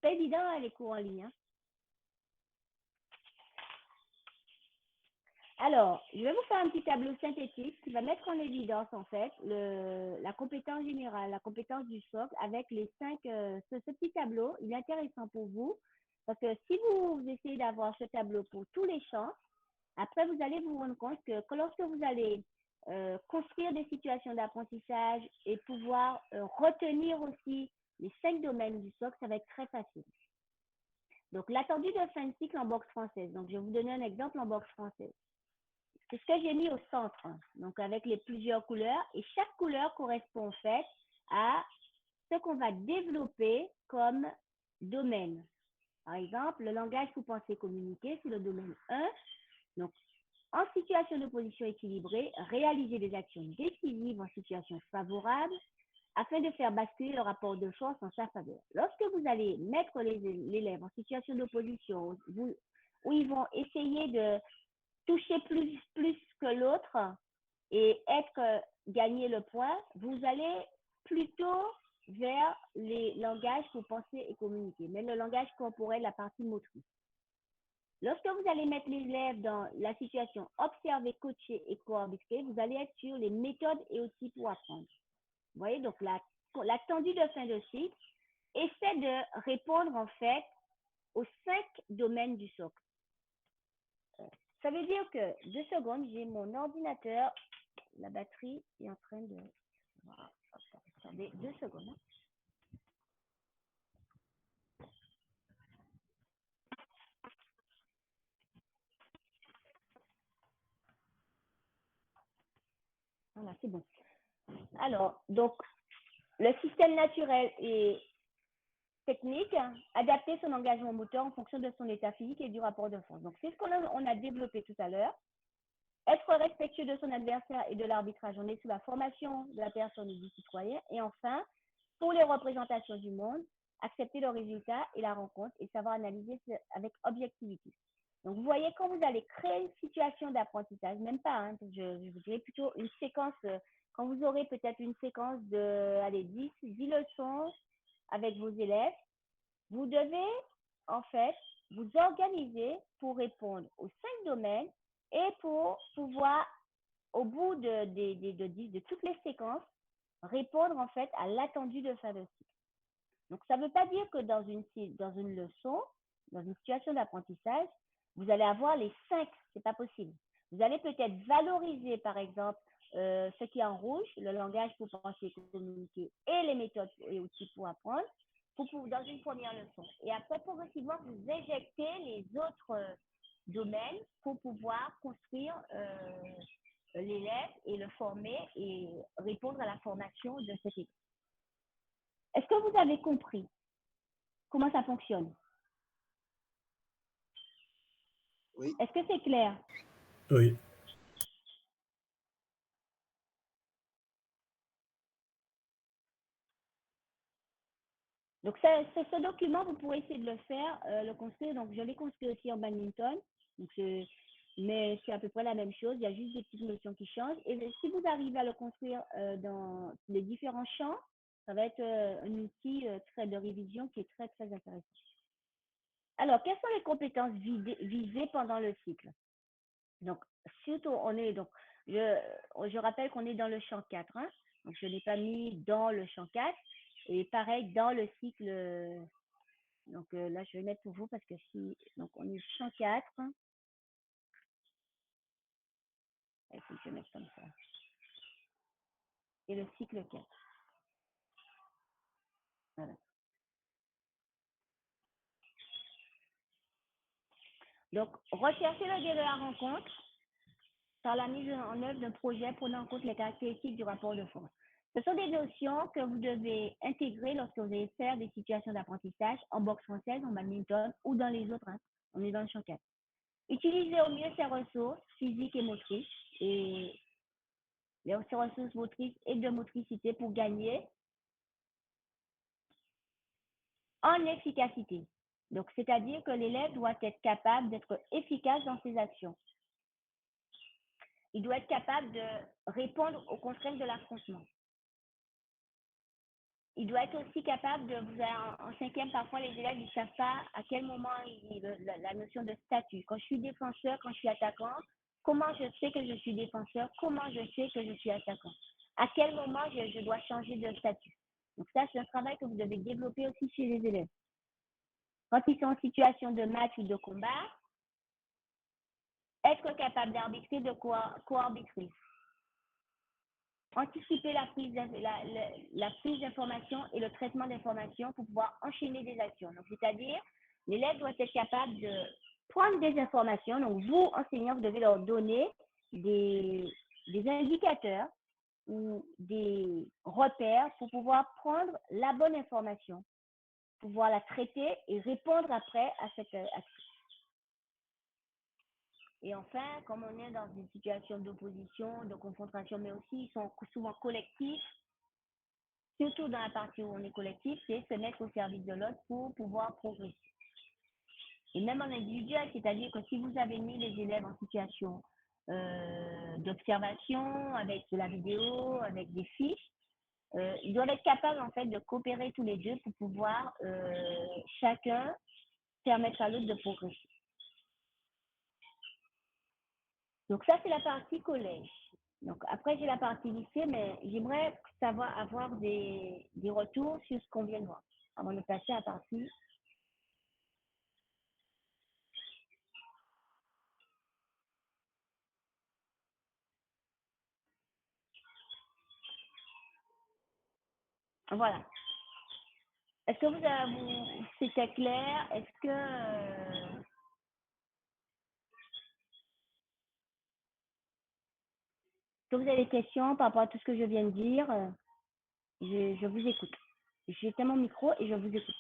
pas évident, hein, les cours en ligne. Hein? Alors, je vais vous faire un petit tableau synthétique qui va mettre en évidence, en fait, la compétence générale, la compétence du socle avec les 5... ce petit tableau, il est intéressant pour vous parce que si vous essayez d'avoir ce tableau pour tous les champs, après, vous allez vous rendre compte que lorsque vous allez construire des situations d'apprentissage et pouvoir retenir aussi les 5 domaines du socle, ça va être très facile. Donc, l'attendu de fin de cycle en boxe française. Donc, je vais vous donner un exemple en boxe française. C'est ce que j'ai mis au centre, donc avec les plusieurs couleurs. Et chaque couleur correspond en fait à ce ce qu'on va développer comme domaine. Par exemple, le langage pour penser communiquer, c'est le domaine 1. Donc, en situation de position équilibrée, réaliser des actions décisives en situation favorable afin de faire basculer le rapport de force en sa faveur. Lorsque vous allez mettre l'élève en situation d'opposition, où ils vont essayer de toucher plus que l'autre et gagner le point, vous allez plutôt vers les langages pour penser et communiquer, mais le langage corporel, la partie motrice. Lorsque vous allez mettre l'élève dans la situation observer, coacher et coarbitrer, vous allez être sur les méthodes et outils pour apprendre. Vous voyez, donc l'attendue de fin de cycle essaie de répondre en fait aux 5 domaines du socle. Ça veut dire que, 2 secondes, j'ai mon ordinateur, la batterie est en train de... Attendez, 2 secondes. Voilà, c'est bon. Alors, donc, le système naturel et technique, adapter son engagement moteur en fonction de son état physique et du rapport de force. Donc, c'est ce qu'on a développé tout à l'heure. Être respectueux de son adversaire et de l'arbitrage. On est sous la formation de la personne et du citoyen. Et enfin, pour les représentations du monde, accepter le résultat et la rencontre et savoir analyser avec objectivité. Donc, vous voyez, quand vous allez créer une situation d'apprentissage, même pas, hein, je vous dirais plutôt une séquence, quand vous aurez peut-être une séquence de 10 leçons avec vos élèves, vous devez en fait vous organiser pour répondre aux 5 domaines et pour pouvoir, au bout de toutes les séquences, répondre en fait à l'attendu de fin de cycle. Donc, ça ne veut pas dire que dans une leçon, dans une situation d'apprentissage, vous allez avoir les 5, ce n'est pas possible. Vous allez peut-être valoriser, par exemple, ce qui est en rouge, le langage pour penser et communiquer et les méthodes et outils pour apprendre, dans une première leçon. Et après, progressivement, vous éjectez les autres domaines pour pouvoir construire l'élève et le former et répondre à la formation de cette équipe. Est-ce que vous avez compris comment ça fonctionne? Oui. Est-ce que c'est clair? Oui. Donc, ce document, vous pourrez essayer de le faire, le construire. Donc, je l'ai construit aussi en badminton. Donc, mais c'est à peu près la même chose. Il y a juste des petites notions qui changent. Et si vous arrivez à le construire dans les différents champs, ça va être un outil de révision qui est très, très intéressant. Alors, quelles sont les compétences visées pendant le cycle? Donc, surtout, je rappelle qu'on est dans le champ 4. Hein? Donc, je n'ai pas mis dans le champ 4. Et pareil, dans le cycle, donc là, je vais mettre pour vous parce que donc on est champ 4. Et puis, je vais mettre comme ça. Et le cycle 4. Voilà. Donc, rechercher le délai de la rencontre par la mise en œuvre d'un projet prenant en compte les caractéristiques du rapport de force. Ce sont des notions que vous devez intégrer lorsque vous allez faire des situations d'apprentissage en boxe française, en badminton ou dans les autres. Hein. On est dans le champ 4. Utiliser au mieux ses ressources physiques et motrices et ses ressources motrices et de motricité pour gagner en efficacité. Donc, c'est-à-dire que l'élève doit être capable d'être efficace dans ses actions. Il doit être capable de répondre aux contraintes de l'affrontement. Il doit être aussi capable de, en 5e, parfois les élèves ne savent pas à quel moment la notion de statut. Quand je suis défenseur, quand je suis attaquant, comment je sais que je suis défenseur, comment je sais que je suis attaquant. À quel moment je dois changer de statut. Donc ça, c'est un travail que vous devez développer aussi chez les élèves. Quand ils sont en situation de match ou de combat, être capable d'arbitrer, de co-arbitrer. Anticiper la prise d'information et le traitement d'informations pour pouvoir enchaîner des actions. Donc, c'est-à-dire, l'élève doit être capable de prendre des informations. Donc, vous, enseignants, vous devez leur donner des indicateurs ou des repères pour pouvoir prendre la bonne information, pouvoir la traiter et répondre après à cette action. Et enfin, comme on est dans une situation d'opposition, de confrontation, mais aussi ils sont souvent collectifs, surtout dans la partie où on est collectif, c'est se mettre au service de l'autre pour pouvoir progresser. Et même en individuel, c'est-à-dire que si vous avez mis les élèves en situation d'observation, avec de la vidéo, avec des fiches, ils doivent être capables en fait de coopérer tous les deux pour pouvoir chacun permettre à l'autre de progresser. Donc ça, c'est la partie collège. Donc après, j'ai la partie lycée, mais j'aimerais avoir des retours sur ce qu'on vient de voir avant de passer à la partie. Voilà. Est-ce que c'était clair? Est-ce que vous avez des questions par rapport à tout ce que je viens de dire? Je vous écoute. J'éteins mon micro et je vous écoute.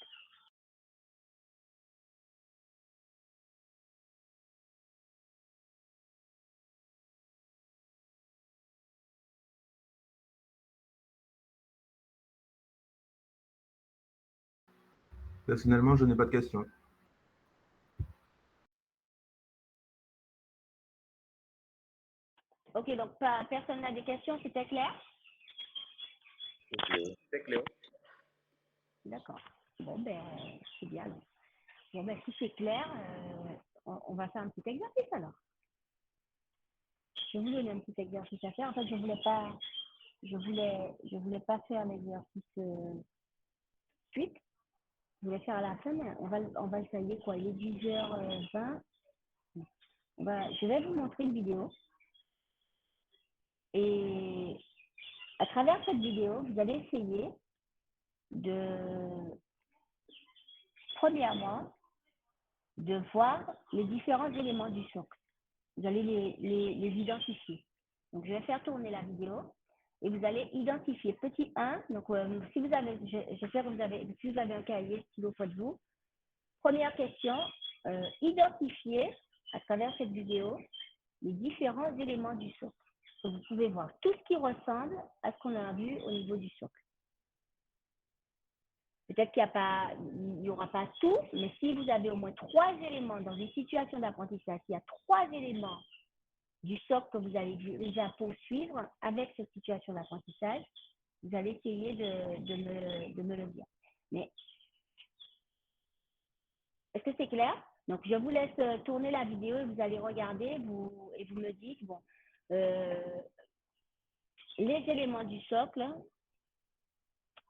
Personnellement, je n'ai pas de questions. Ok, donc personne n'a des questions, c'était clair? C'est clair. D'accord. Bon, ben, c'est bien. Bon, ben, si c'est clair, on va faire un petit exercice alors. Je vais vous donner un petit exercice à faire. En fait, je voulais pas faire l'exercice suite. Je voulais faire à la fin, mais on va essayer quoi. Il est 10h20. Je vais vous montrer une vidéo. Et à travers cette vidéo, vous allez essayer premièrement, de voir les différents éléments du socle. Vous allez les identifier. Donc, je vais faire tourner la vidéo et vous allez identifier petit 1. Donc, si vous avez, j'espère que si vous avez un cahier, stylo près de vous. Première question, identifiez à travers cette vidéo les différents éléments du socle. Donc, vous pouvez voir tout ce qui ressemble à ce qu'on a vu au niveau du socle. Peut-être qu'il n'y aura pas tout, mais si vous avez au moins 3 éléments dans une situation d'apprentissage, il y a 3 éléments du socle que vous allez déjà poursuivre avec cette situation d'apprentissage, vous allez essayer de me le dire. Mais est-ce que c'est clair? Donc, je vous laisse tourner la vidéo et vous allez regarder et vous me dites, bon, les éléments du socle,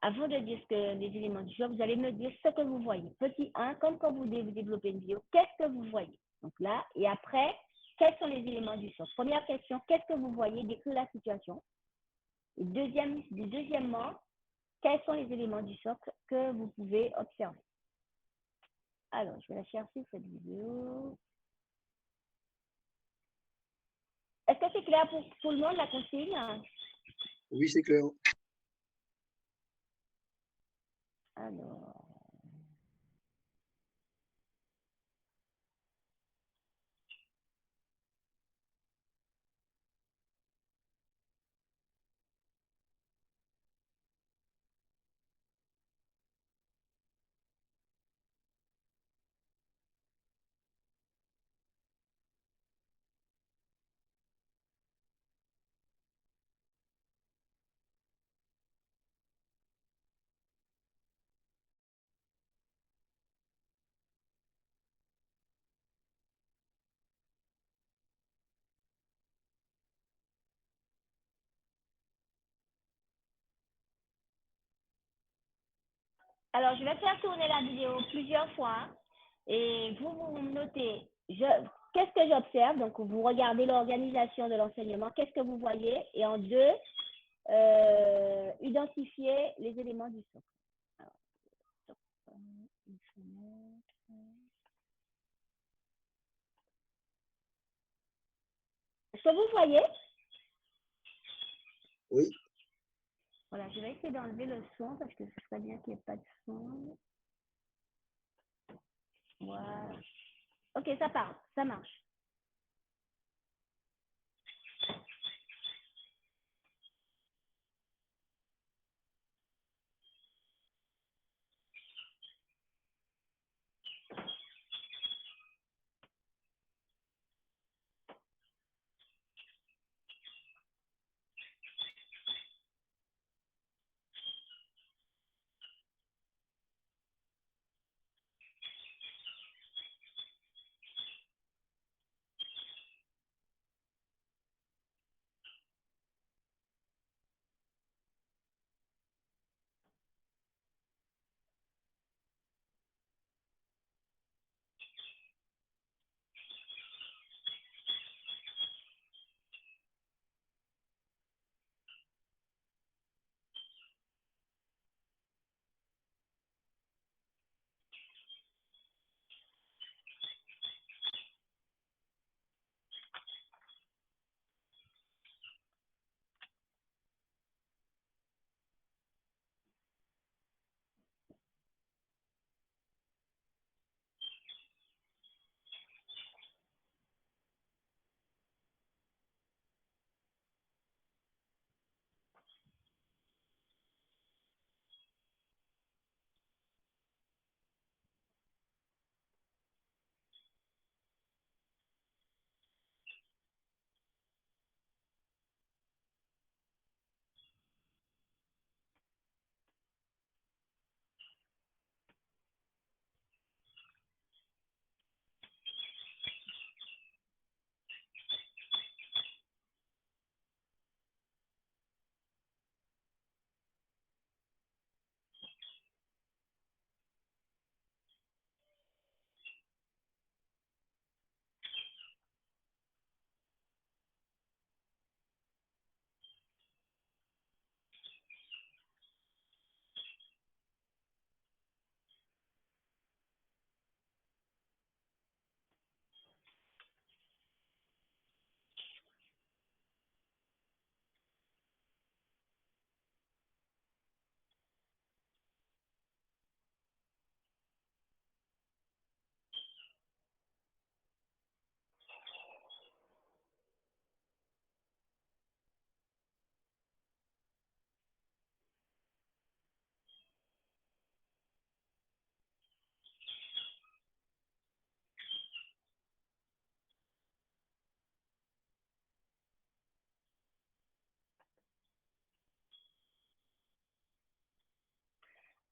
avant de dire les éléments du socle, vous allez me dire ce que vous voyez. Petit 1, comme quand vous développez une vidéo, qu'est-ce que vous voyez? Donc là, et après, quels sont les éléments du socle? Première question, qu'est-ce que vous voyez? Décrire la situation. Et deuxièmement, quels sont les éléments du socle que vous pouvez observer? Alors, je vais la chercher, cette vidéo. Est-ce que c'est clair pour tout le monde, la consigne? Oui, c'est clair. Alors... Alors, je vais faire tourner la vidéo plusieurs fois et vous notez qu'est-ce que j'observe. Donc, vous regardez l'organisation de l'enseignement, qu'est-ce que vous voyez. Et en 2, identifiez les éléments du socle. Alors, est-ce que vous voyez? Oui. Voilà, je vais essayer d'enlever le son parce que ce serait bien qu'il n'y ait pas de son. Voilà. Ok, ça part, ça marche.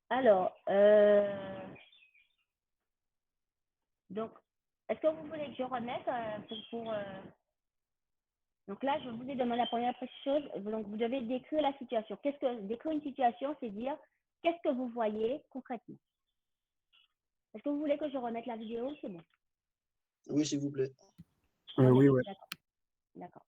Alors, donc, est-ce que vous voulez que je remette Donc là, je vous ai demandé la première chose. Donc, vous devez décrire la situation. Décrire une situation, c'est dire qu'est-ce que vous voyez concrètement. Est-ce que vous voulez que je remette la vidéo? C'est bon. Oui, s'il vous plaît. Oui, ouais. D'accord. D'accord.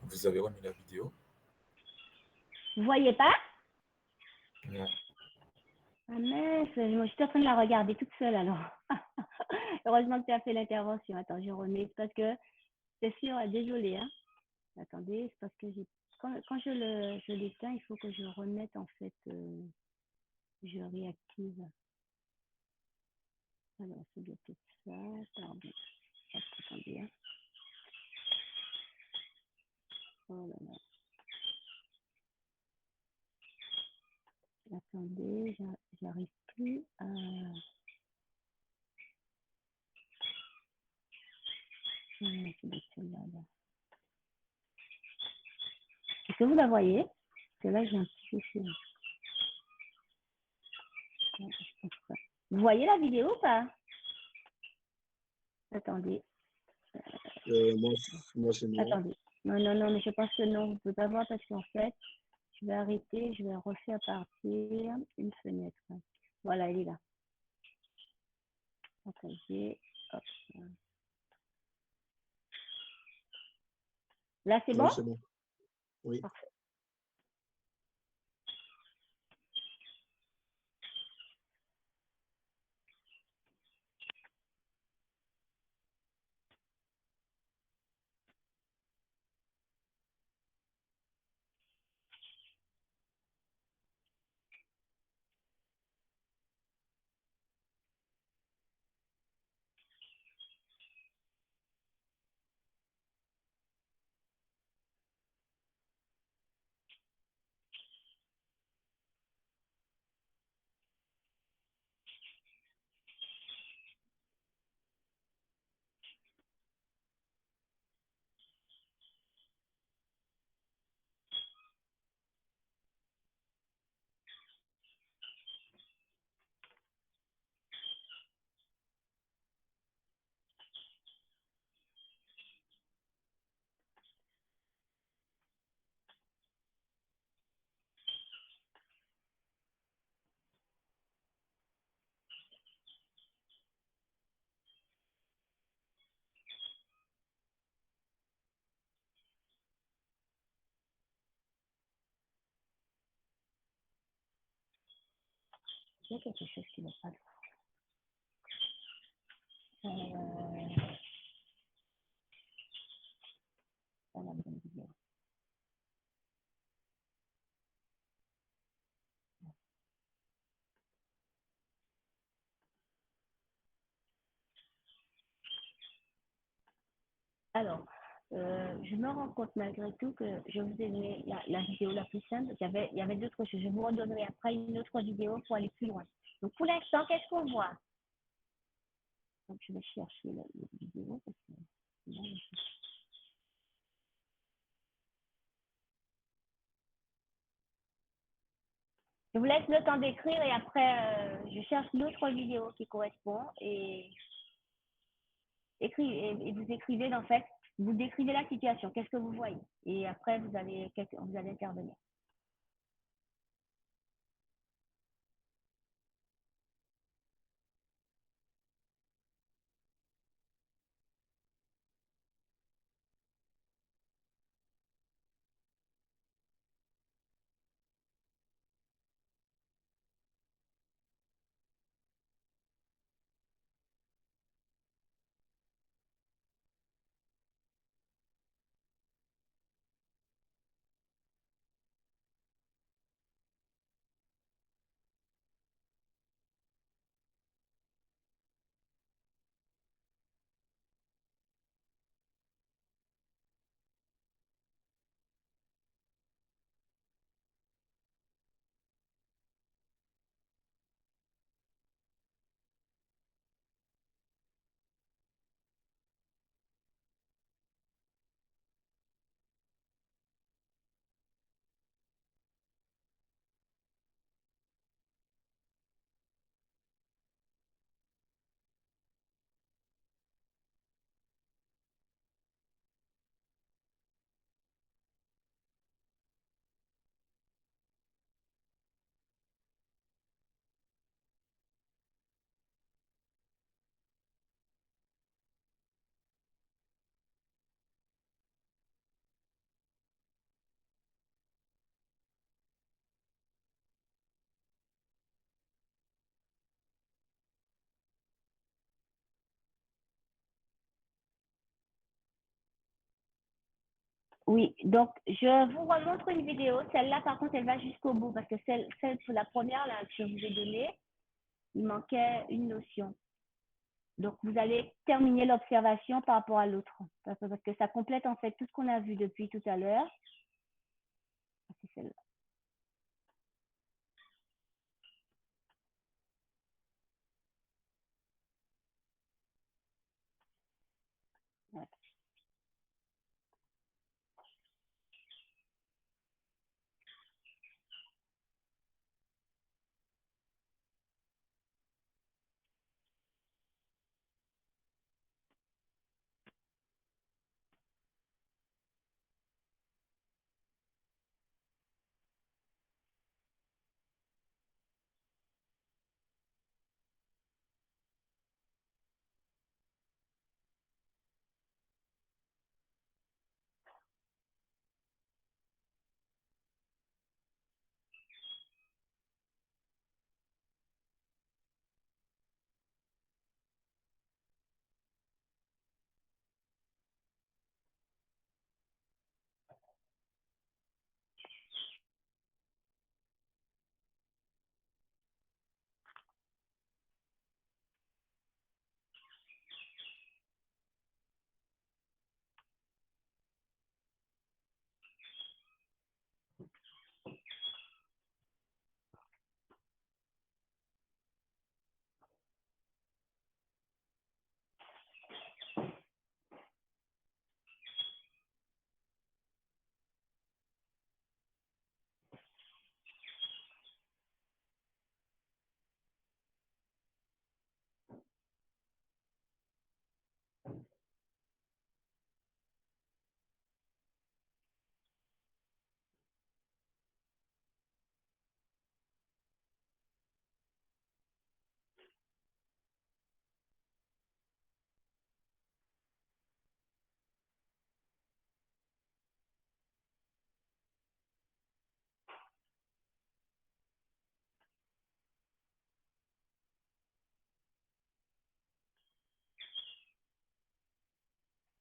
Vous avez remis la vidéo? Vous voyez pas? Non. Ah mince, je suis en train de la regarder toute seule alors. Heureusement que tu as fait l'intervention. Attends, je remets parce que c'est sûr, désolé. Hein. Attendez, c'est parce que quand je l'éteins, il faut que je remette en fait, je réactive. Alors, c'est bien tout ça. Pardon. Hop, attendez, hein. Oh là là. Attendez, j'arrive plus à... c'est bien celle-là, là. Est-ce que vous la voyez? Parce que là, j'ai un petit souci. Ouais, je pense pas. Vous voyez la vidéo ou pas? Attendez. Moi, c'est non. Attendez. Non, non, non, mais je pense que non, vous ne pouvez pas voir parce qu'en fait, je vais arrêter, je vais refaire partir une fenêtre. Voilà, elle est là. Partager. Hop. Là, c'est bon? Oui, c'est bon. Oui. Parfait. Il y a quelque chose qui ne va pas. Dans la bonne vidéo. Alors, je me rends compte malgré tout que je vous ai donné la vidéo la plus simple. Il y avait d'autres choses. Je vous redonnerai après une autre vidéo pour aller plus loin. Donc, pour l'instant, qu'est-ce qu'on voit? Donc, je vais chercher la vidéo. Parce que... Je vous laisse le temps d'écrire et après, je cherche l'autre vidéo qui correspond et vous écrivez, en fait, vous décrivez la situation. Qu'est-ce que vous voyez? Et après, vous allez intervenir. Oui, donc je vous remontre une vidéo. Celle-là, par contre, elle va jusqu'au bout parce que celle pour la première là, que je vous ai donnée, il manquait une notion. Donc, vous allez terminer l'observation par rapport à l'autre. Parce que ça complète en fait tout ce qu'on a vu depuis tout à l'heure. C'est celle-là. Ouais.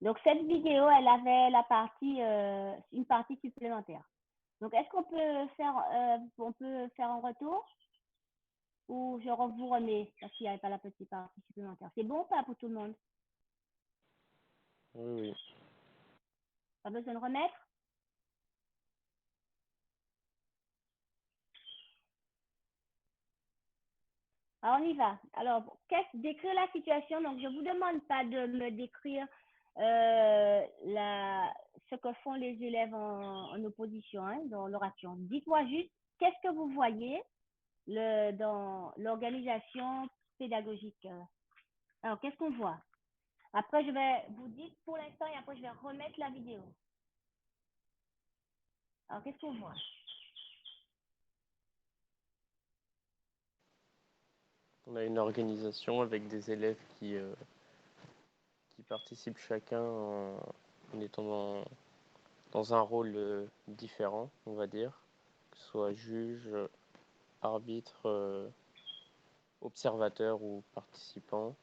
Donc, cette vidéo, elle avait la partie, une partie supplémentaire. Donc, est-ce on peut faire un retour ou je vous remets parce qu'il n'y avait pas la petite partie supplémentaire? C'est bon ou pas pour tout le monde? Oui, oui. Pas besoin de remettre? Alors, on y va. Alors, décrire la situation. Donc, je ne vous demande pas de me décrire ce que font les élèves en opposition, hein, dans l'oration. Dites-moi juste, qu'est-ce que vous voyez dans l'organisation pédagogique? Alors, qu'est-ce qu'on voit? Après, je vais vous dire pour l'instant et après, je vais remettre la vidéo. Alors, qu'est-ce qu'on voit? On a une organisation avec des élèves qui participent chacun en étant dans un rôle différent, on va dire, que ce soit juge, arbitre, observateur ou participant.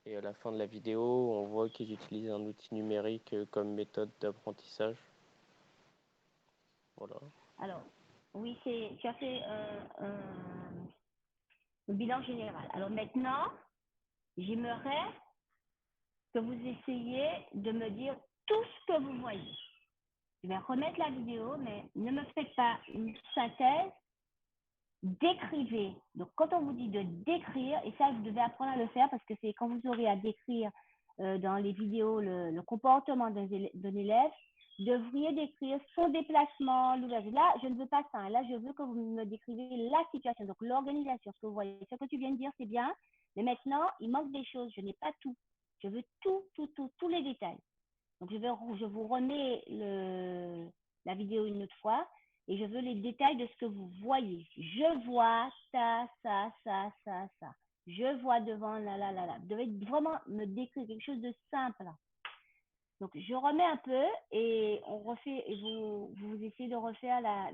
Et à la fin de la vidéo, on voit qu'ils utilisent un outil numérique comme méthode d'apprentissage. Voilà. Alors, oui, tu as fait le bilan général. Alors maintenant, j'aimerais que vous essayiez de me dire tout ce que vous voyez. Je vais remettre la vidéo, mais ne me faites pas une synthèse. Décrivez. Donc, quand on vous dit de décrire, et ça, vous devez apprendre à le faire parce que c'est quand vous aurez à décrire dans les vidéos le comportement d'un élève, devriez décrire son déplacement, l'ouverture. Là, je ne veux pas ça. Là, je veux que vous me décrivez la situation, donc l'organisation, ce que vous voyez. Ce que tu viens de dire, c'est bien, mais maintenant, il manque des choses. Je n'ai pas tout. Je veux tous les détails. Donc, je vous remets la vidéo une autre fois et je veux les détails de ce que vous voyez. Je vois ça. Je vois devant, là. Vous devez vraiment me décrire quelque chose de simple. Donc, je remets un peu et on refait, et vous essayez de refaire la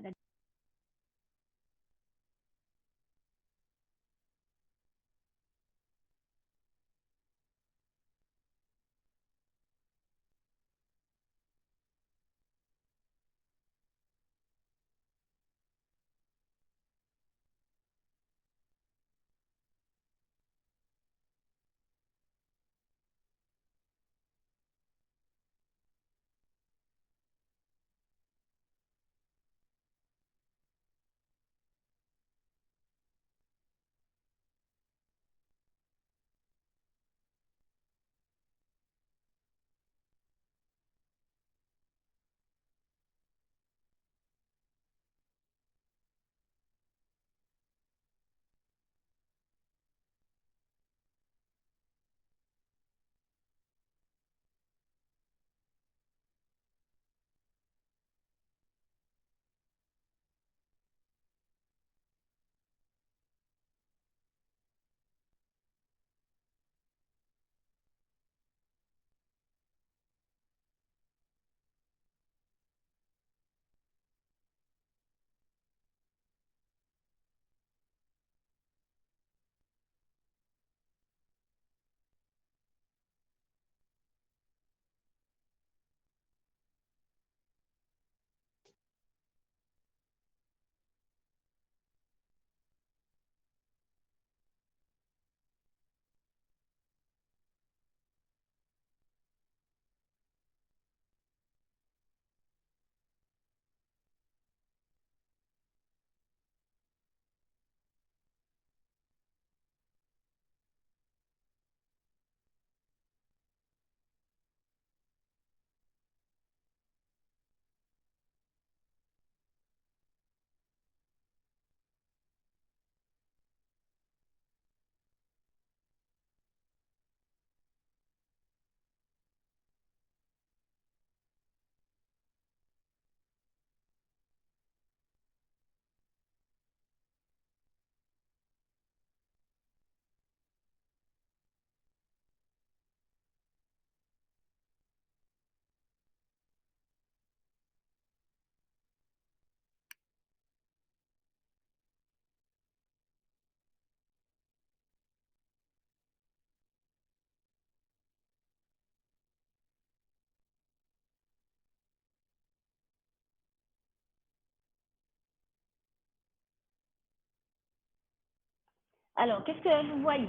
Alors, qu'est-ce que vous voyez?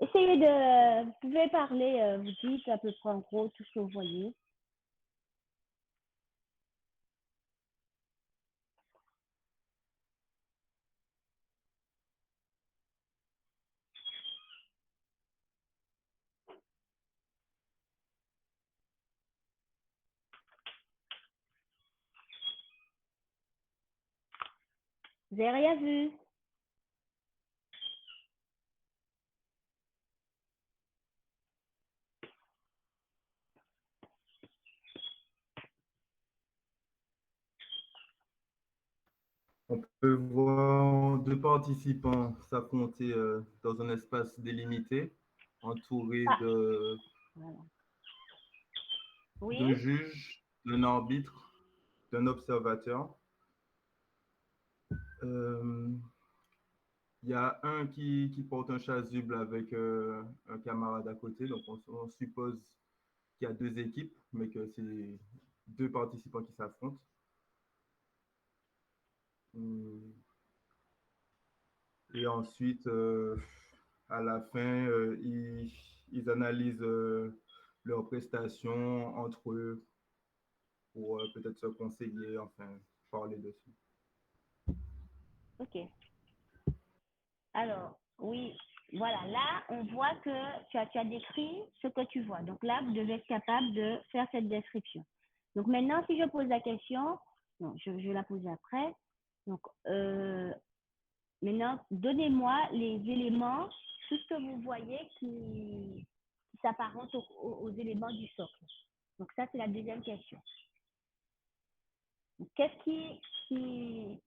Essayez de... Vous pouvez parler, vous dites à peu près en gros tout ce que vous voyez. Vous n'avez rien vu? On peut voir deux participants s'affronter dans un espace délimité, entourés Ah, voilà. Oui, d'un juge, d'un arbitre, d'un observateur. Il y a un qui porte un chasuble avec un camarade à côté. Donc, on suppose qu'il y a deux équipes, mais que c'est deux participants qui s'affrontent. Et ensuite, à la fin, ils analysent leurs prestations entre eux pour peut-être se conseiller, enfin, parler dessus. ok. Alors, oui, voilà, là, on voit que tu as décrit ce que tu vois. Donc là, vous devez être capable de faire cette description. Donc maintenant, si je pose la question, non, je vais la poser après. Donc, maintenant, donnez-moi les éléments, tout ce que vous voyez qui s'apparentent aux éléments du socle. Donc ça, c'est la deuxième question. Qu'est-ce qui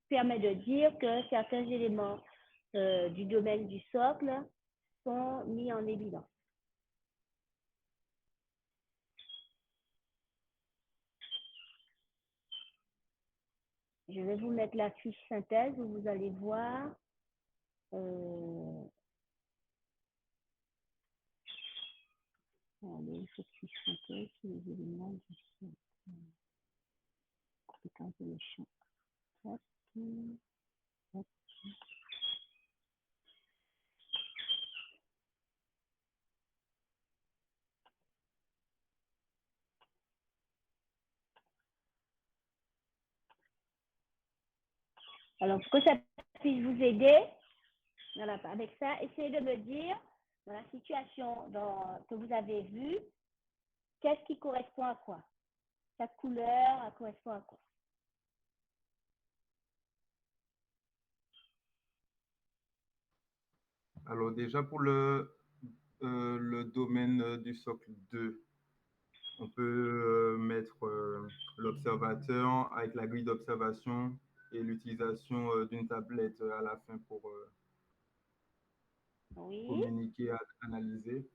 permet de dire que certains éléments du domaine du socle sont mis en évidence? Je vais vous mettre la fiche synthèse où vous allez voir allez, cette fiche synthèse sur les éléments du socle. Compétences et les champs. Hop, hop. Alors, pour que ça puisse vous aider, voilà, avec ça, essayez de me dire, dans la situation que vous avez vue, qu'est-ce qui correspond à quoi? Chaque couleur elle correspond à quoi? Alors déjà, pour le domaine du socle 2, on peut mettre l'observateur avec la grille d'observation et l'utilisation d'une tablette à la fin pour Oui. communiquer, analyser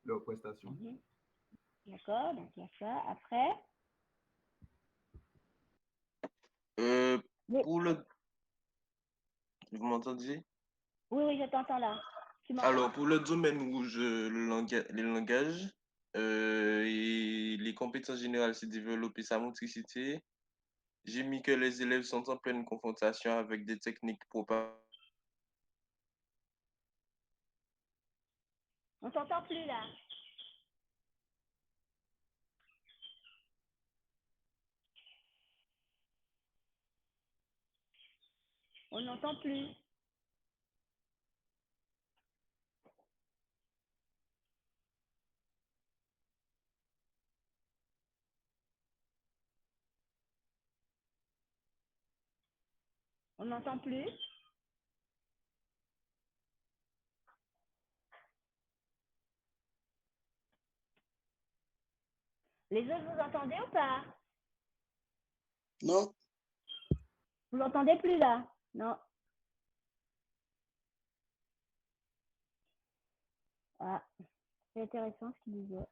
leurs prestations. D'accord, donc il y a ça. Après, Pour le... Vous m'entendez? oui, oui, je t'entends là. Tu m'entends? Alors, pour le domaine rouge, les langages, et les compétences générales, c'est développer sa motricité. J'ai mis que les élèves sont en pleine confrontation avec des techniques propres. On t'entend plus là. On n'entend plus. On n'entend plus. Les autres, vous entendez ou pas? Non. Vous l'entendez plus là? Non. Ah, c'est intéressant ce qu'il disait.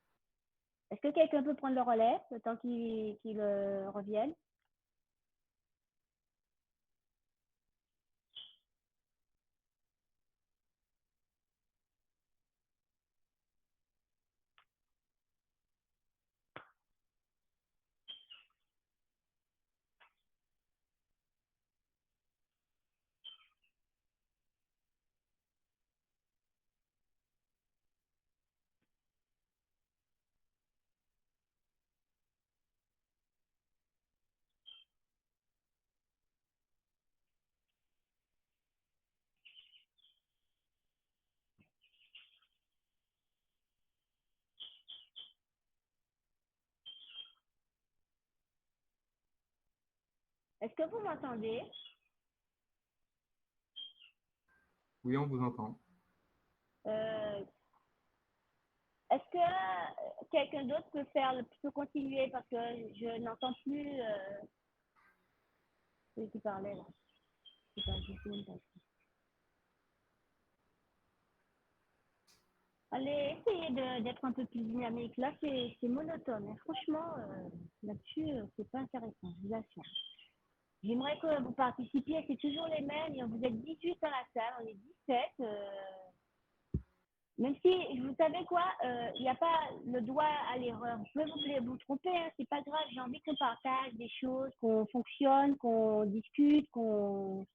Est-ce que quelqu'un peut prendre le relais le temps qu'il revienne? Est-ce que vous m'entendez? Oui, on vous entend. Euh, Est-ce que quelqu'un d'autre peut continuer parce que je n'entends plus celui qui parlait là. Je sais pas, je sais même pas. Allez, essayez d'être un peu plus dynamique. Là, c'est monotone, hein. Franchement, là-dessus, c'est pas intéressant, je vous assure. J'aimerais que vous participiez, c'est toujours les mêmes. Vous êtes 18 dans la salle, on est 17. Même si, vous savez quoi, il n'y a pas le droit à l'erreur. Vous pouvez vous tromper, hein, c'est pas grave. J'ai envie qu'on partage des choses, qu'on fonctionne, qu'on discute, qu'on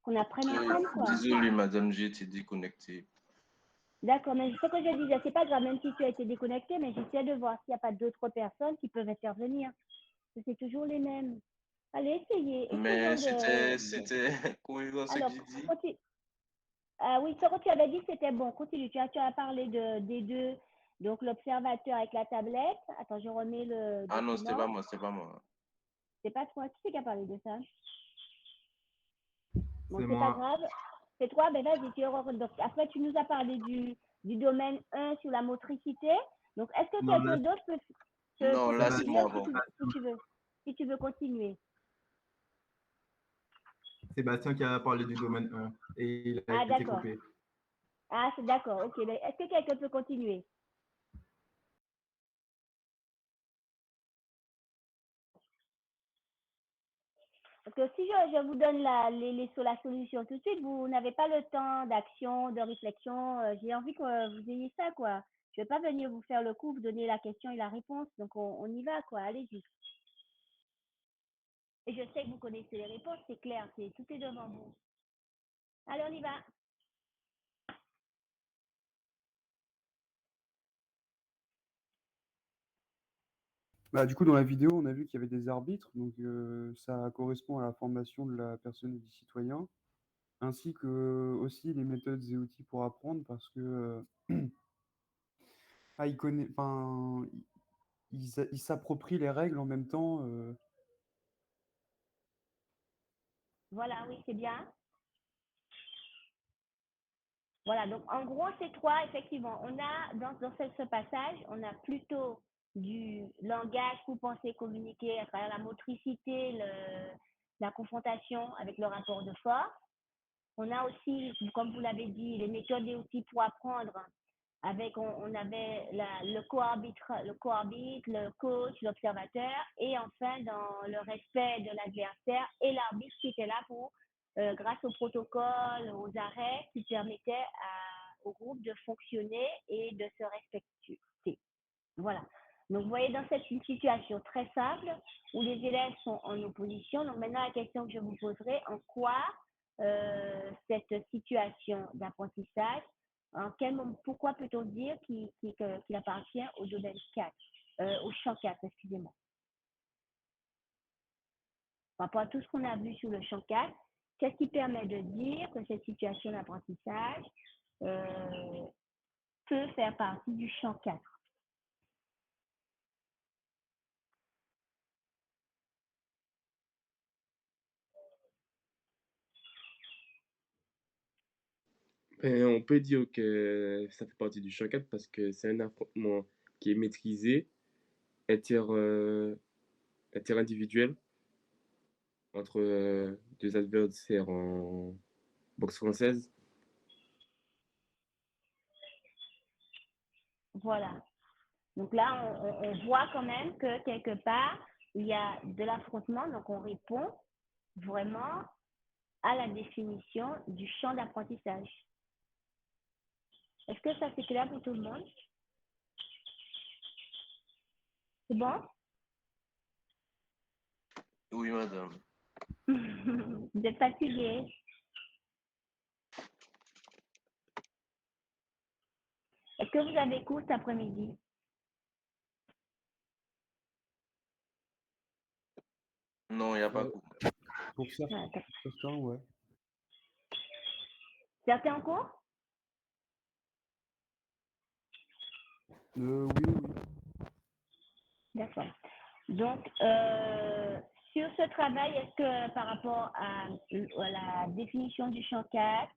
apprenne ensemble, quoi. Désolé, madame, j'ai été déconnecté. D'accord, mais ce que je disais, c'est pas grave, même si tu as été déconnecté, mais j'essaie de voir s'il n'y a pas d'autres personnes qui peuvent intervenir. Parce que c'est toujours les mêmes. Allez, essayez. Mais Essayons c'était cohérent ce que Alors, j'ai dit. continue. Ah oui, ce que tu avais dit, c'était bon. Continue. Tu as parlé des deux. Donc, l'observateur avec la tablette. Attends, je remets le Ah non, c'était pas document. moi, c'était pas moi. C'est pas toi. Qui c'est qui a parlé de ça? Bon, C'est c'est pas moi. grave. C'est toi, ben vas-y, donc, après, tu nous as parlé du domaine 1 sur la motricité. Donc, est-ce que Non, quelqu'un là, d'autre Non, peut là, c'est continuer moi, bon. si tu veux continuer? Sébastien qui a parlé du domaine 1 et il a Ah, été d'accord. coupé. Ah, c'est d'accord. OK. Mais est-ce que quelqu'un peut continuer? Parce que si je vous donne la solution tout de suite, vous n'avez pas le temps d'action, de réflexion. J'ai envie que vous ayez ça, quoi. Je ne vais pas venir vous faire le coup, vous donner la question et la réponse. Donc, on y va, quoi. Allez-y. Et je sais que vous connaissez les réponses, c'est clair. Tout est devant vous. Allez, on y va. Bah, du coup, dans la vidéo, on a vu qu'il y avait des arbitres, donc ça correspond à la formation de la personne et du citoyen, ainsi que aussi les méthodes et outils pour apprendre, parce que il connaît, enfin, il s'approprie les règles en même temps. Voilà, oui, c'est bien. Voilà, donc en gros, c'est trois, effectivement. On a, dans ce passage, on a plutôt du langage pour penser, communiquer à travers la motricité, la confrontation avec le rapport de force. On a aussi, comme vous l'avez dit, les méthodes et outils pour apprendre. Avec, on avait le co-arbitre, le coach, l'observateur, et enfin, dans le respect de l'adversaire et l'arbitre qui était là pour, grâce au protocole, aux arrêts, qui permettaient au groupe de fonctionner et de se respecter. Voilà. Donc, vous voyez, dans cette situation très simple, où les élèves sont en opposition, donc maintenant, la question que je vous poserai, en quoi cette situation d'apprentissage, pourquoi peut-on dire qu'il appartient au domaine 4, au champ 4, excusez-moi. Par rapport à tout ce qu'on a vu sur le champ 4, qu'est-ce qui permet de dire que cette situation d'apprentissage peut faire partie du champ 4? On peut dire que ça fait partie du champ 4 parce que c'est un affrontement qui est maîtrisé, inter, interindividuel, entre deux adversaires en boxe française. Voilà. Donc là, on voit quand même que quelque part, il y a de l'affrontement, donc on répond vraiment à la définition du champ d'apprentissage. Est-ce que ça c'est clair pour tout le monde? C'est bon? Oui, madame. Vous êtes fatigué? Est-ce que vous avez cours cet après-midi? Non, il n'y a pas cours. Pour certains, ouais. Certains en cours? Oui. D'accord. Donc, sur ce travail, est-ce que par rapport à la définition du champ 4,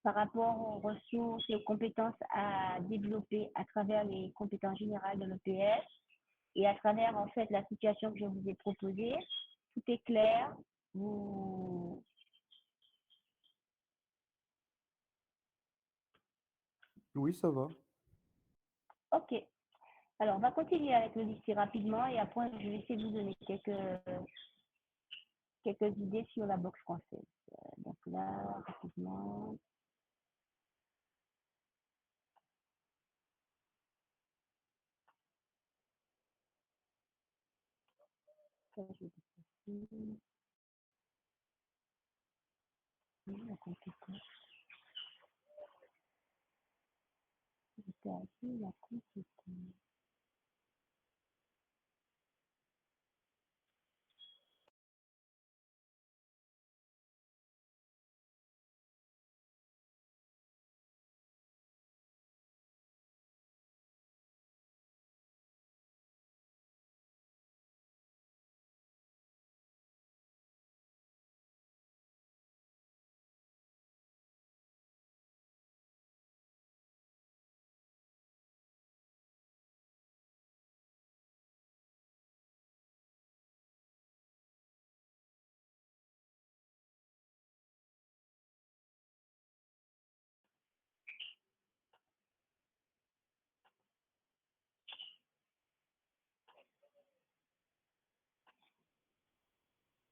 par rapport aux ressources et aux compétences à développer à travers les compétences générales de l'EPS et à travers en fait la situation que je vous ai proposée, tout est clair? Vous... Oui, ça va. Ok. Alors, on va continuer avec le lycée rapidement et après, je vais essayer de vous donner quelques idées sur la boxe française. Donc là, rapidement. Ça, je vais passer. La compétence. J'étais assis, la compétence.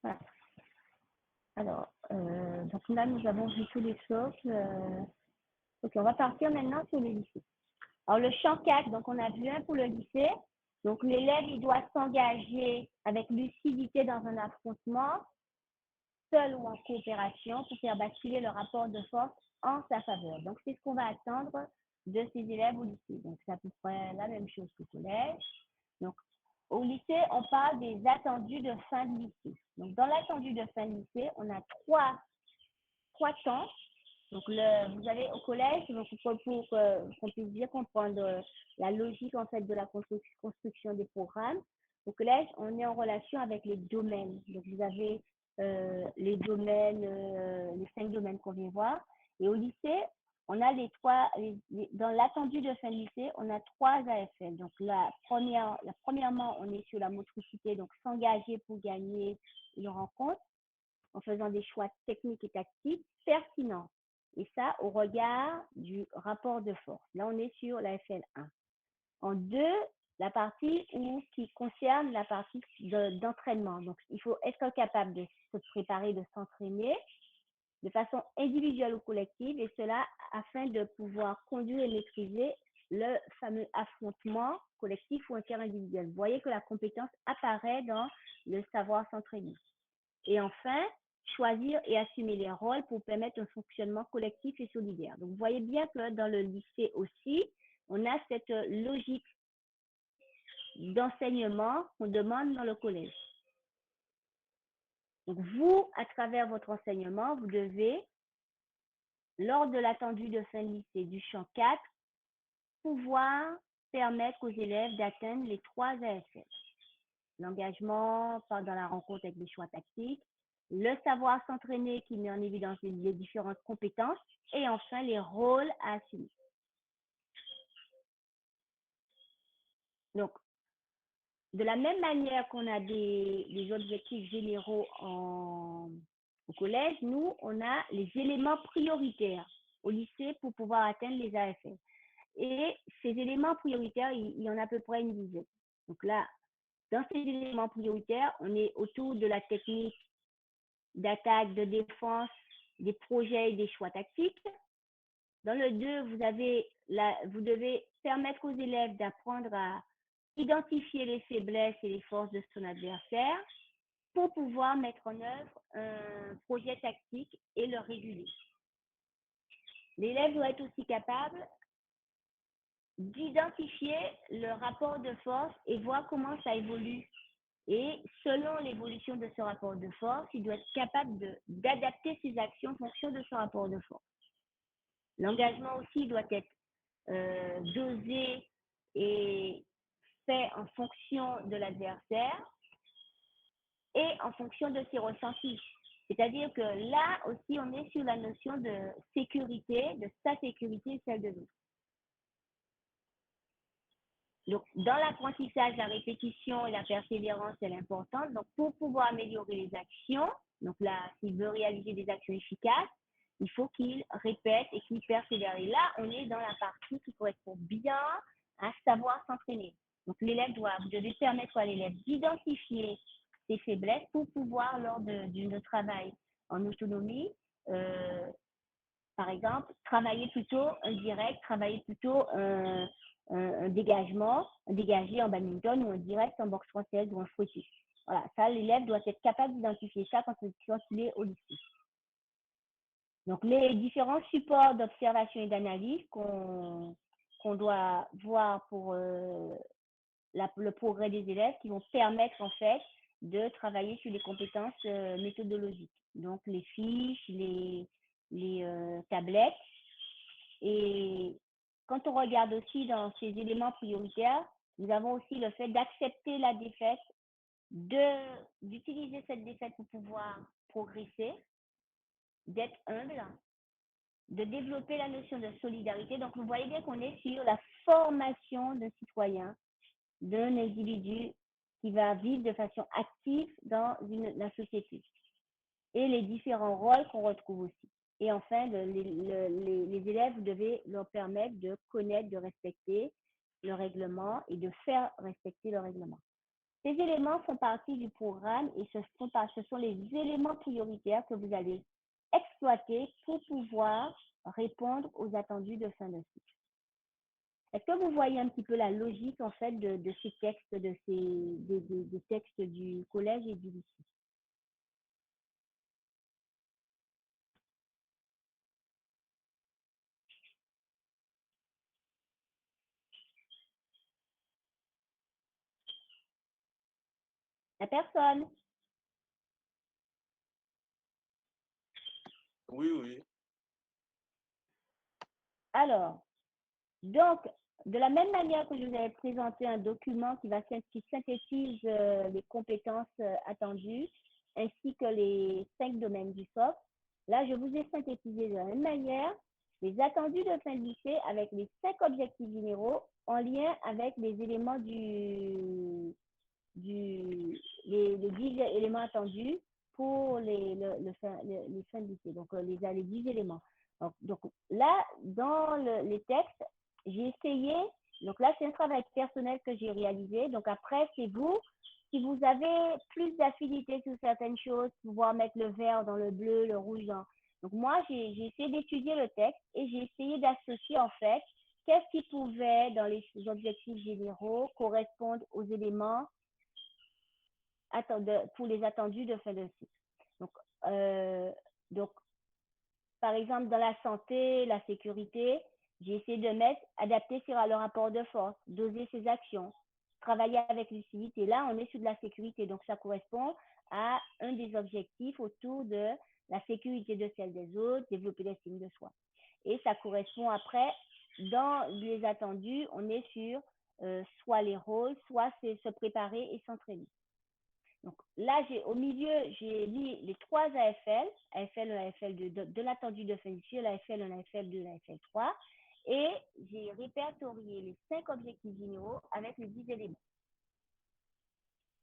Voilà. Alors, donc là, nous avons vu tous les socles. Ok, on va partir maintenant sur le lycée. Alors, le champ 4, donc on a vu un pour le lycée. Donc, l'élève, il doit s'engager avec lucidité dans un affrontement, seul ou en coopération, pour faire basculer le rapport de force en sa faveur. Donc, c'est ce qu'on va attendre de ces élèves au lycée. Donc, c'est à peu près la même chose qu'au collège. Donc, au lycée, on parle des attendus de fin de lycée. Donc, dans l'attendu de fin de lycée, on a trois temps. Donc, vous avez au collège, donc pour qu'on puisse bien comprendre la logique en fait de la construction des programmes. Au collège, on est en relation avec les domaines. Donc, vous avez les domaines, les 5 domaines qu'on vient voir. Et au lycée, on a dans l'attendu de fin de lycée, on a 3 AFL. Donc, premièrement, on est sur la motricité, donc s'engager pour gagner une rencontre en faisant des choix techniques et tactiques pertinents. Et ça, au regard du rapport de force. Là, on est sur la FL1. En 2, la partie qui concerne la partie d'entraînement. Donc, il faut être capable de se préparer, de s'entraîner de façon individuelle ou collective, et cela afin de pouvoir conduire et maîtriser le fameux affrontement collectif ou interindividuel. Vous voyez que la compétence apparaît dans le savoir s'entraîner. Et enfin, choisir et assumer les rôles pour permettre un fonctionnement collectif et solidaire. Donc, vous voyez bien que dans le lycée aussi, on a cette logique d'enseignement qu'on demande dans le collège. Donc, vous, à travers votre enseignement, vous devez, lors de l'attendu de fin de lycée du champ 4, pouvoir permettre aux élèves d'atteindre les 3 AFL. L'engagement dans la rencontre avec des choix tactiques, le savoir s'entraîner qui met en évidence les différentes compétences et enfin les rôles à assumer. Donc, de la même manière qu'on a des objectifs généraux au collège, nous, on a les éléments prioritaires au lycée pour pouvoir atteindre les AFL. Et ces éléments prioritaires, il y en a à peu près une dizaine. Donc là, dans ces éléments prioritaires, on est autour de la technique d'attaque, de défense, des projets et des choix tactiques. Dans le 2, vous devez permettre aux élèves d'apprendre à identifier les faiblesses et les forces de son adversaire pour pouvoir mettre en œuvre un projet tactique et le réguler. L'élève doit être aussi capable d'identifier le rapport de force et voir comment ça évolue. Et selon l'évolution de ce rapport de force, il doit être capable d'adapter ses actions en fonction de ce rapport de force. L'engagement aussi doit être dosé et fait en fonction de l'adversaire et en fonction de ses ressentis. C'est-à-dire que là aussi, on est sur la notion de sécurité, de sa sécurité et celle de l'autre. Donc, dans l'apprentissage, la répétition et la persévérance, c'est l'important. Donc, pour pouvoir améliorer les actions, donc là, s'il veut réaliser des actions efficaces, il faut qu'il répète et qu'il persévère. Et là, on est dans la partie qui correspond bien à savoir s'entraîner. Donc, vous devez permettre à l'élève d'identifier ses faiblesses pour pouvoir, lors d'un travail en autonomie, par exemple, travailler plutôt un direct, travailler plutôt un dégagement, un dégagé en badminton ou un direct en boxe française ou un fouetté. Voilà, ça, l'élève doit être capable d'identifier ça quand il est au lycée. Donc, les différents supports d'observation et d'analyse qu'on doit voir pour le progrès des élèves qui vont permettre en fait de travailler sur les compétences méthodologiques. Donc, les fiches, les tablettes. Et quand on regarde aussi dans ces éléments prioritaires, nous avons aussi le fait d'accepter la défaite, d'utiliser cette défaite pour pouvoir progresser, d'être humble, de développer la notion de solidarité. Donc, vous voyez bien qu'on est sur la formation d'un citoyen, d'un individu qui va vivre de façon active dans la société et les différents rôles qu'on retrouve aussi. Et enfin, les élèves, vous devez leur permettre de connaître, de respecter le règlement et de faire respecter le règlement. Ces éléments font partie du programme et ce sont les éléments prioritaires que vous allez exploiter pour pouvoir répondre aux attendus de fin de cycle. Est-ce que vous voyez un petit peu la logique en fait de ces textes, des textes du collège et du lycée? La personne? Oui, oui. Alors, donc, de la même manière que je vous avais présenté un document qui synthétise les compétences attendues, ainsi que les 5 domaines du socle, là, je vous ai synthétisé de la même manière les attendus de fin de lycée avec les 5 objectifs généraux en lien avec les éléments les 10 éléments attendus pour les fins de lycée, donc les 10 éléments. Donc là, dans les textes, j'ai essayé, donc là c'est un travail personnel que j'ai réalisé, donc après c'est vous, si vous avez plus d'affinité sur certaines choses, pouvoir mettre le vert dans le bleu, le rouge dans... Donc moi j'ai essayé d'étudier le texte et j'ai essayé d'associer en fait qu'est-ce qui pouvait dans les objectifs généraux correspondre aux éléments pour les attendus de fin de cycle. Donc, par exemple, dans la santé, la sécurité, j'ai essayé de adapter sur le rapport de force, doser ses actions, travailler avec lucidité. Là, on est sur de la sécurité. Donc, ça correspond à un des objectifs autour de la sécurité de celle des autres, développer l'estime de soi. Et ça correspond après, dans les attendus, on est sur soit les rôles, soit c'est se préparer et s'entraîner. Donc là, au milieu, j'ai mis les 3 AFL, AFL 1, AFL 2, de l'attendu de fin de cycle, l'AFL 1, l'AFL 2, l'AFL 3, et j'ai répertorié les 5 objectifs généraux avec les 10 éléments.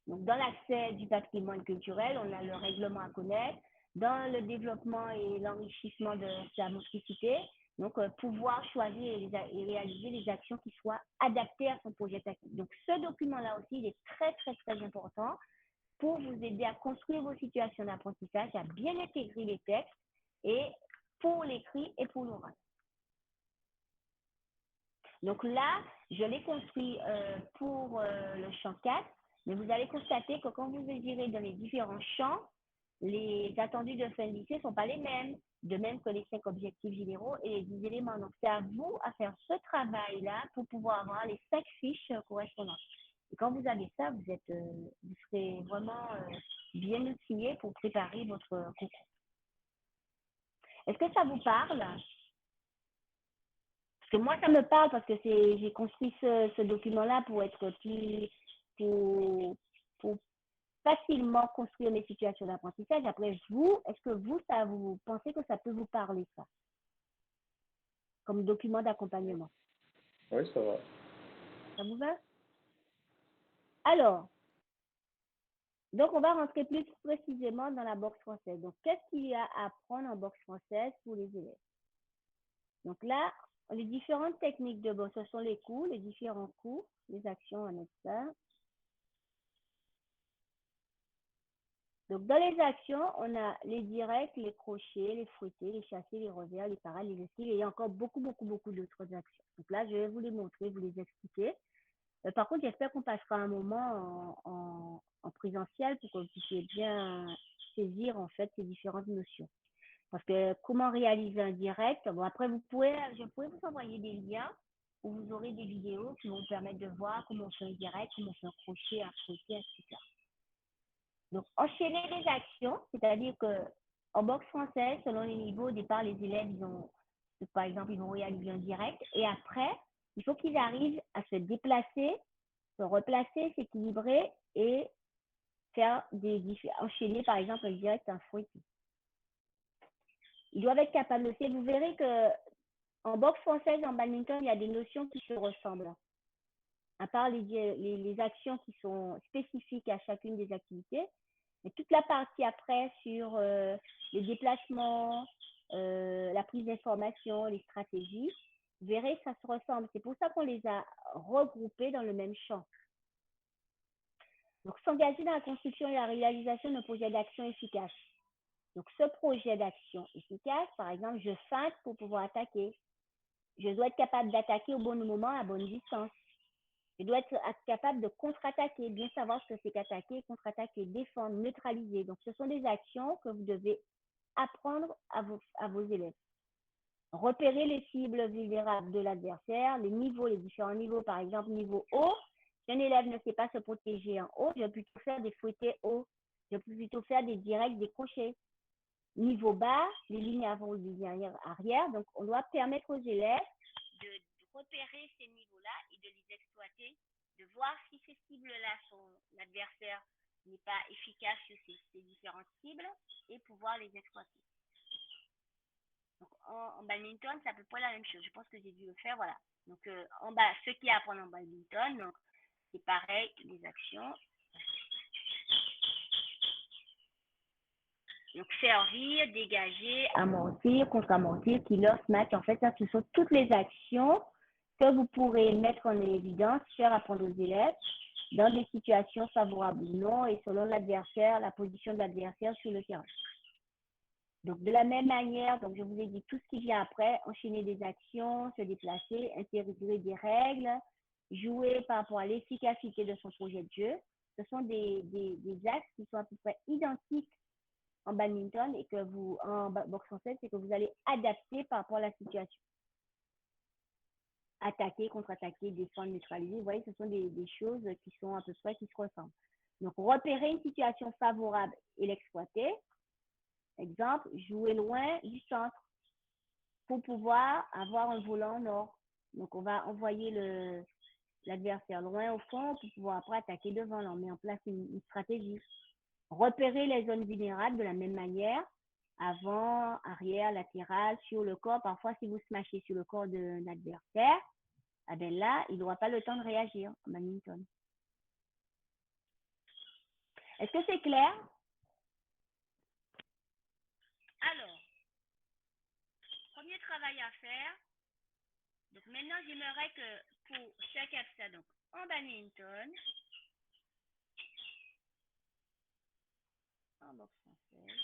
Donc dans l'accès du patrimoine culturel, on a le règlement à connaître, dans le développement et l'enrichissement de sa motricité, donc pouvoir choisir et réaliser les actions qui soient adaptées à son projet technique. Donc ce document-là aussi, il est très, très, très important pour vous aider à construire vos situations d'apprentissage, à bien intégrer les textes et pour l'écrit et pour l'oral. Donc là, je l'ai construit pour le champ 4, mais vous allez constater que quand vous irez dans les différents champs, les attendus de fin de lycée ne sont pas les mêmes, de même que les 5 objectifs généraux et les 10 éléments. Donc c'est à vous à faire ce travail-là pour pouvoir avoir les 5 fiches correspondantes. Et quand vous avez ça, vous serez vraiment bien outillé pour préparer votre concours. Est-ce que ça vous parle? Parce que moi, ça me parle parce que j'ai construit ce document-là pour être plus, pour facilement construire mes situations d'apprentissage. Après, vous, est-ce que vous pensez que ça peut vous parler, ça, comme document d'accompagnement? Oui, ça va. Ça vous va? Alors, donc, on va rentrer plus précisément dans la boxe française. Donc, qu'est-ce qu'il y a à apprendre en boxe française pour les élèves? Donc là, les différentes techniques de boxe, ce sont les coups, les différents coups, les actions en ça. Donc, dans les actions, on a les directs, les crochets, les fouettés, les chassés, les revers, les parades, les esquives, et il y a encore beaucoup d'autres actions. Donc là, je vais vous les montrer, vous les expliquer. Par contre, j'espère qu'on passera un moment en présentiel pour que vous puissiez bien saisir, en fait, ces différentes notions. Parce que comment réaliser un direct? Bon, après, je pourrais vous envoyer des liens où vous aurez des vidéos qui vont vous permettre de voir comment on fait un direct, comment on fait un crochet, un fouetté, etc. Donc, enchaîner les actions, c'est-à-dire que en boxe française, selon les niveaux, au départ, les élèves, par exemple, ils vont réaliser un direct. Et après, il faut qu'ils arrivent à se déplacer, se replacer, s'équilibrer et enchaîner, par exemple, un direct, un fouetté. Ils doivent être capables aussi. Vous verrez que en boxe française, en badminton, il y a des notions qui se ressemblent. À part les actions qui sont spécifiques à chacune des activités. Mais toute la partie après sur les déplacements, la prise d'information, les stratégies, vous verrez, ça se ressemble. C'est pour ça qu'on les a regroupés dans le même champ. Donc, s'engager dans la construction et la réalisation d'un projet d'action efficace. Donc, ce projet d'action efficace, par exemple, je feinte pour pouvoir attaquer. Je dois être capable d'attaquer au bon moment, à bonne distance. Je dois être capable de contre-attaquer, bien savoir ce que c'est qu'attaquer, contre-attaquer, défendre, neutraliser. Donc, ce sont des actions que vous devez apprendre à vos élèves. Repérer les cibles vulnérables de l'adversaire, les différents niveaux, par exemple, niveau haut. Si un élève ne sait pas se protéger en haut, je vais plutôt faire des fouettés hauts. Je vais plutôt faire des directs, des crochets. Niveau bas, les lignes avant ou les lignes arrière. Donc, on doit permettre aux élèves de repérer ces niveaux-là et de les exploiter, de voir si ces cibles-là l'adversaire n'est pas efficace sur ces différentes cibles et pouvoir les exploiter. Donc, en badminton, c'est à peu près la même chose. Je pense que j'ai dû le faire, voilà. Donc, en bas, ceux qui apprennent en badminton, donc, c'est pareil, les actions. Donc, servir, dégager, amortir, contre-amortir, killer, smack. En fait, ça, ce sont toutes les actions que vous pourrez mettre en évidence, faire apprendre aux élèves dans des situations favorables ou non et selon l'adversaire, la position de l'adversaire sur le terrain. Donc, de la même manière, donc je vous ai dit tout ce qui vient après, enchaîner des actions, se déplacer, intégrer des règles, jouer par rapport à l'efficacité de son projet de jeu. Ce sont des axes qui sont à peu près identiques en badminton et que en boxe française, c'est que vous allez adapter par rapport à la situation. Attaquer, contre-attaquer, défendre, neutraliser. Vous voyez, ce sont des choses qui sont à peu près qui se ressemblent. Donc, repérer une situation favorable et l'exploiter. Exemple, jouer loin du centre pour pouvoir avoir un volant nord. Donc, on va envoyer l'adversaire loin au fond pour pouvoir après attaquer devant. Là, on met en place une stratégie. Repérer les zones vulnérables de la même manière, avant, arrière, latéral, sur le corps. Parfois, si vous smashez sur le corps d'un adversaire, eh bien là, il n'aura pas le temps de réagir en badminton. Est-ce que c'est clair? Alors, premier travail à faire. Donc maintenant, j'aimerais que pour chaque absat, donc en badminton, en boxe française,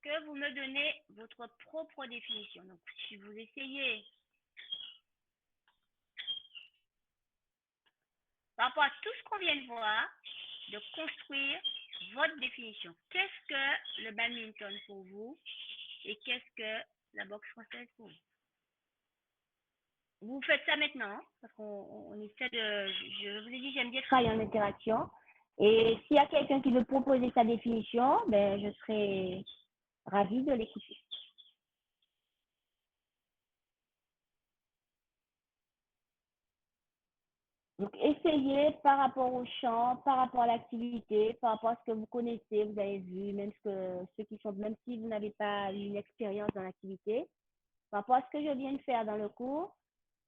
que vous me donnez votre propre définition. Donc, si vous essayez, par rapport à tout ce qu'on vient de voir, de construire votre définition. Qu'est-ce que le badminton pour vous et qu'est-ce que la boxe française pour vous? Vous faites ça maintenant, hein, parce qu'on essaie de... Je vous ai dit, j'aime bien travailler en interaction. Et s'il y a quelqu'un qui veut proposer sa définition, ben, je serai ravie de l'écouter. Donc, essayez par rapport au champ, par rapport à l'activité, par rapport à ce que vous connaissez, vous avez vu, même ceux qui sont, même si vous n'avez pas une expérience dans l'activité, par rapport à ce que je viens de faire dans le cours,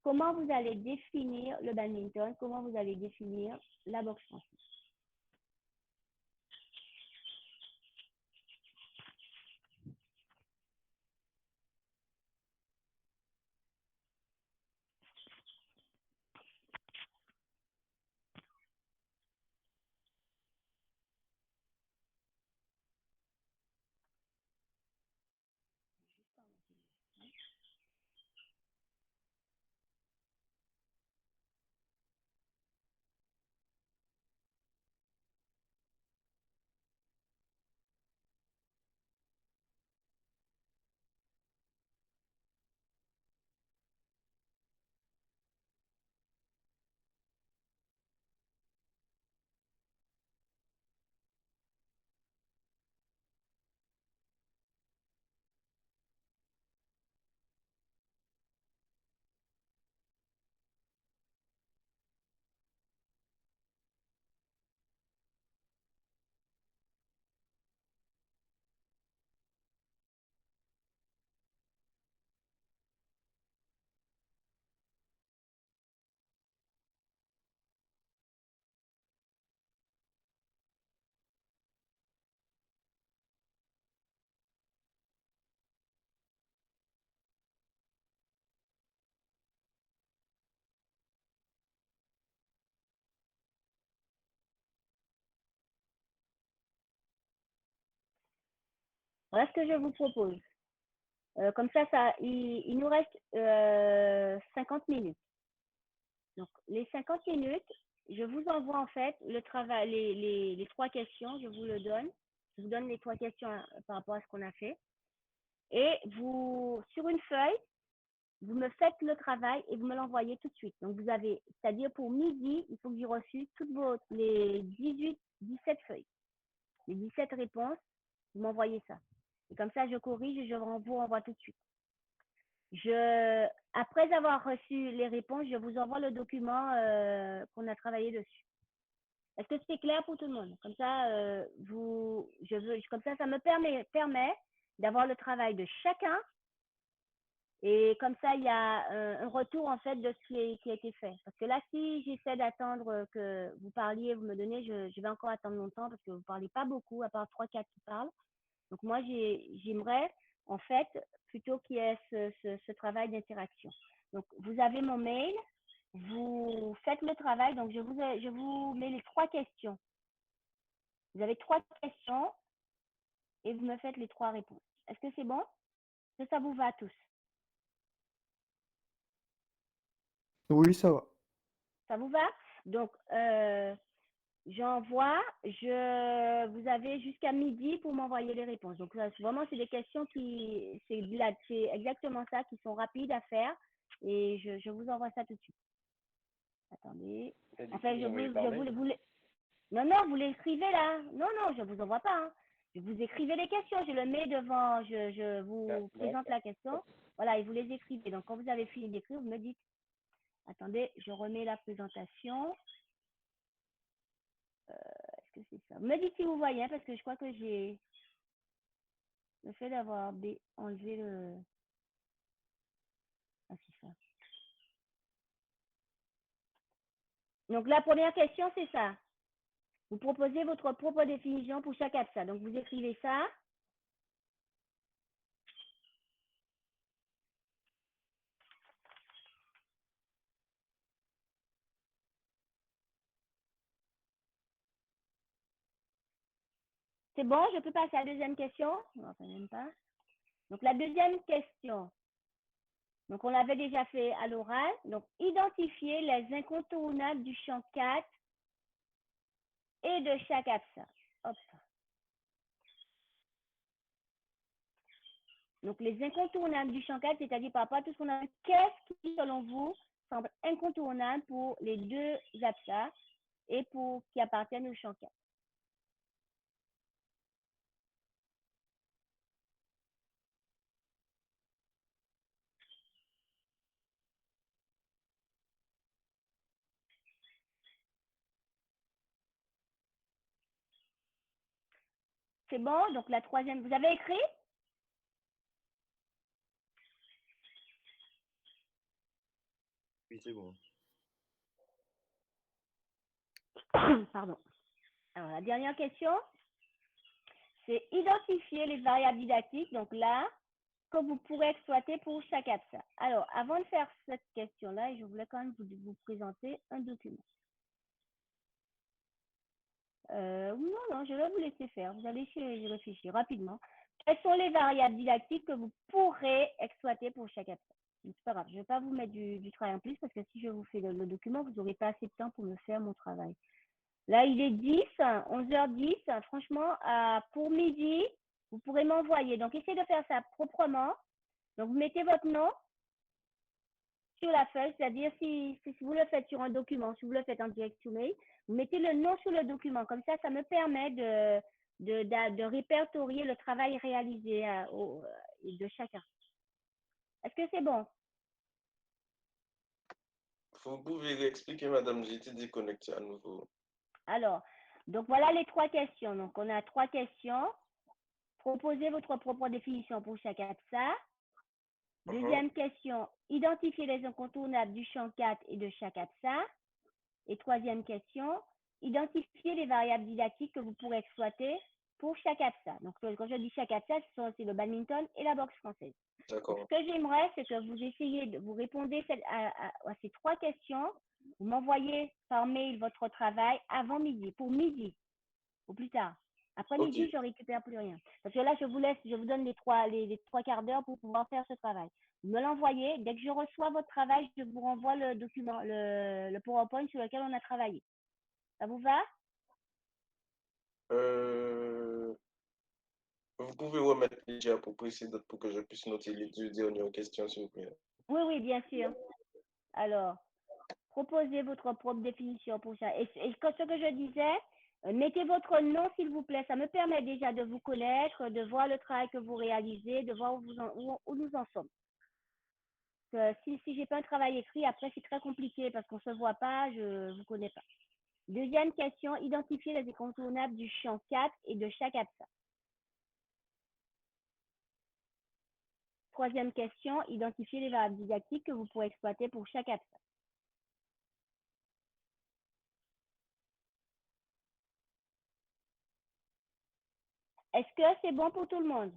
comment vous allez définir le badminton, comment vous allez définir la boxe française. Voilà ce que je vous propose. Comme ça, il nous reste 50 minutes. Donc, les 50 minutes, je vous envoie en fait le travail, les trois questions, je vous le donne. Je vous donne les trois questions par rapport à ce qu'on a fait. Et vous, sur une feuille, vous me faites le travail et vous me l'envoyez tout de suite. Donc, vous avez, c'est-à-dire pour midi, il faut que j'ai reçu toutes les 17 feuilles, les 17 réponses, vous m'envoyez ça. Et comme ça, je corrige et je vous renvoie tout de suite. Après avoir reçu les réponses, je vous envoie le document qu'on a travaillé dessus. Est-ce que c'est clair pour tout le monde? Comme ça, comme ça me permet d'avoir le travail de chacun. Et comme ça, il y a un retour en fait de ce qui a été fait. Parce que là, si j'essaie d'attendre que vous parliez, vous me donnez, je vais encore attendre longtemps parce que vous ne parlez pas beaucoup, à part 3-4 qui parlent. Donc moi, j'aimerais en fait plutôt qu'il y ait ce travail d'interaction. Donc, vous avez mon mail, vous faites le travail. Donc, je vous mets les trois questions. Vous avez trois questions et vous me faites les trois réponses. Est-ce que c'est bon? Est-ce que ça vous va à tous? Oui, ça va. Ça vous va? Donc, j'envoie. Vous avez jusqu'à midi pour m'envoyer les réponses. Donc, vraiment, c'est des questions c'est exactement ça, qui sont rapides à faire. Et je vous envoie ça tout de suite. Attendez. Enfin, non, vous l'écrivez là. Non, je ne vous envoie pas. Hein. Vous écrivez les questions. Je le mets devant. Je vous présente la question. Voilà, et vous les écrivez. Donc, quand vous avez fini d'écrire, vous me dites. Attendez, je remets la présentation. Est-ce que c'est ça? Vous me dites si vous voyez, hein, parce que je crois que j'ai le fait d'avoir enlevé le... Ah, c'est ça. Donc, la première question, c'est ça. Vous proposez votre propre définition pour chaque absat. Donc, vous écrivez ça. C'est bon, je peux passer à la deuxième question? Non, enfin, même pas. Donc, la deuxième question. Donc, on l'avait déjà fait à l'oral. Donc, identifier les incontournables du champ 4 et de chaque absat. Hop. Donc, les incontournables du champ 4, c'est-à-dire par rapport à tout ce qu'on a vu, qu'est-ce qui, selon vous, semble incontournable pour les deux absats et pour qui appartiennent au champ 4? C'est bon? Donc, la troisième, vous avez écrit? Oui, c'est bon. Pardon. Alors, la dernière question, c'est identifier les variables didactiques, donc là, que vous pourrez exploiter pour chaque absat. Alors, avant de faire cette question-là, je voulais quand même vous présenter un document. Non, je vais vous laisser faire. Vous allez y réfléchir rapidement. Quelles sont les variables didactiques que vous pourrez exploiter pour chaque absat? C'est pas grave, je ne vais pas vous mettre du travail en plus parce que si je vous fais le document, vous n'aurez pas assez de temps pour me faire mon travail. Là, il est 10, 11h10. Franchement, pour midi, vous pourrez m'envoyer. Donc, essayez de faire ça proprement. Donc, vous mettez votre nom sur la feuille, c'est-à-dire si vous le faites sur un document, si vous le faites en direct to mail, vous mettez le nom sur le document. Comme ça me permet de répertorier le travail réalisé de chacun. Est-ce que c'est bon? Vous pouvez réexpliquer, madame, j'ai été déconnecté à nouveau. Alors, donc voilà les 3 questions. Donc, on a 3 questions. Proposez votre propre définition pour chaque absat. Deuxième question, identifiez les incontournables du champ 4 et de chaque absat. Et troisième question, identifiez les variables didactiques que vous pourrez exploiter pour chaque absat. Donc, quand je dis chaque absat, c'est le badminton et la boxe française. D'accord. Ce que j'aimerais, c'est que vous essayez de vous répondre à ces 3 questions. Vous m'envoyez par mail votre travail avant midi, pour midi, ou plus tard. Après midi, je ne récupère plus rien. Parce que là, je vous donne les 3 quarts d'heure pour pouvoir faire ce travail. Vous me l'envoyez. Dès que je reçois votre travail, je vous renvoie le document, le PowerPoint sur lequel on a travaillé. Ça vous va? Vous pouvez remettre les diapos précédentes pour que je puisse noter les 2 dernières questions, s'il vous plaît. Oui, bien sûr. Alors, proposez votre propre définition pour ça. Et ce que je disais, mettez votre nom, s'il vous plaît. Ça me permet déjà de vous connaître, de voir le travail que vous réalisez, de voir où nous en sommes. Si je n'ai pas un travail écrit, après, c'est très compliqué parce qu'on ne se voit pas, je ne vous connais pas. Deuxième question, identifiez les incontournables du champ 4 et de chaque absat. Troisième question, identifiez les variables didactiques que vous pourrez exploiter pour chaque absat. Est-ce que c'est bon pour tout le monde?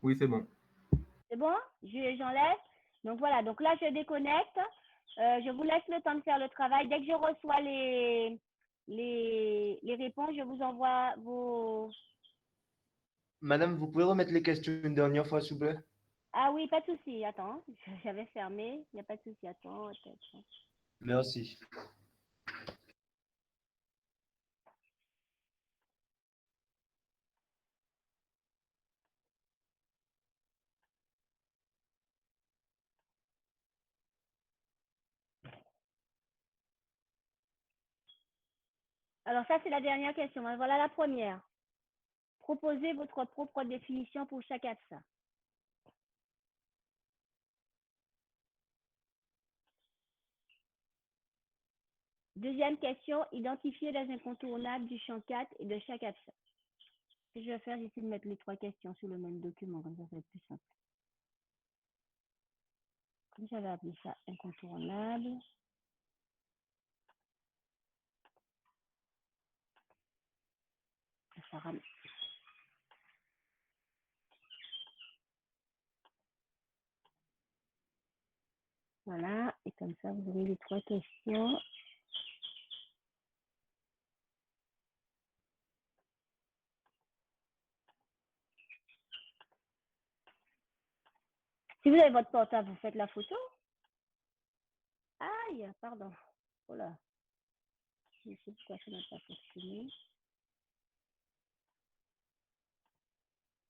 Oui, c'est bon. C'est bon? J'enlève. Donc voilà, donc là, je déconnecte. Je vous laisse le temps de faire le travail. Dès que je reçois les réponses, je vous envoie vos... Madame, vous pouvez remettre les questions une dernière fois, s'il vous plaît? Ah oui, pas de souci. Attends, j'avais fermé. Il n'y a pas de souci. Attends. Merci. Alors ça, c'est la dernière question. Voilà la première. Proposez votre propre définition pour chaque absat. Deuxième question, identifiez les incontournables du champ 4 et de chaque absat. Ce que je vais faire, j'essaie de mettre les 3 questions sur le même document, comme ça va être plus simple. Comme j'avais appelé ça incontournable. Ça rame. Voilà, et comme ça, vous aurez les 3 questions. Si vous avez votre portable, vous faites la photo. Aïe, pardon. Oh là. Je sais pourquoi ça n'a pas fonctionné.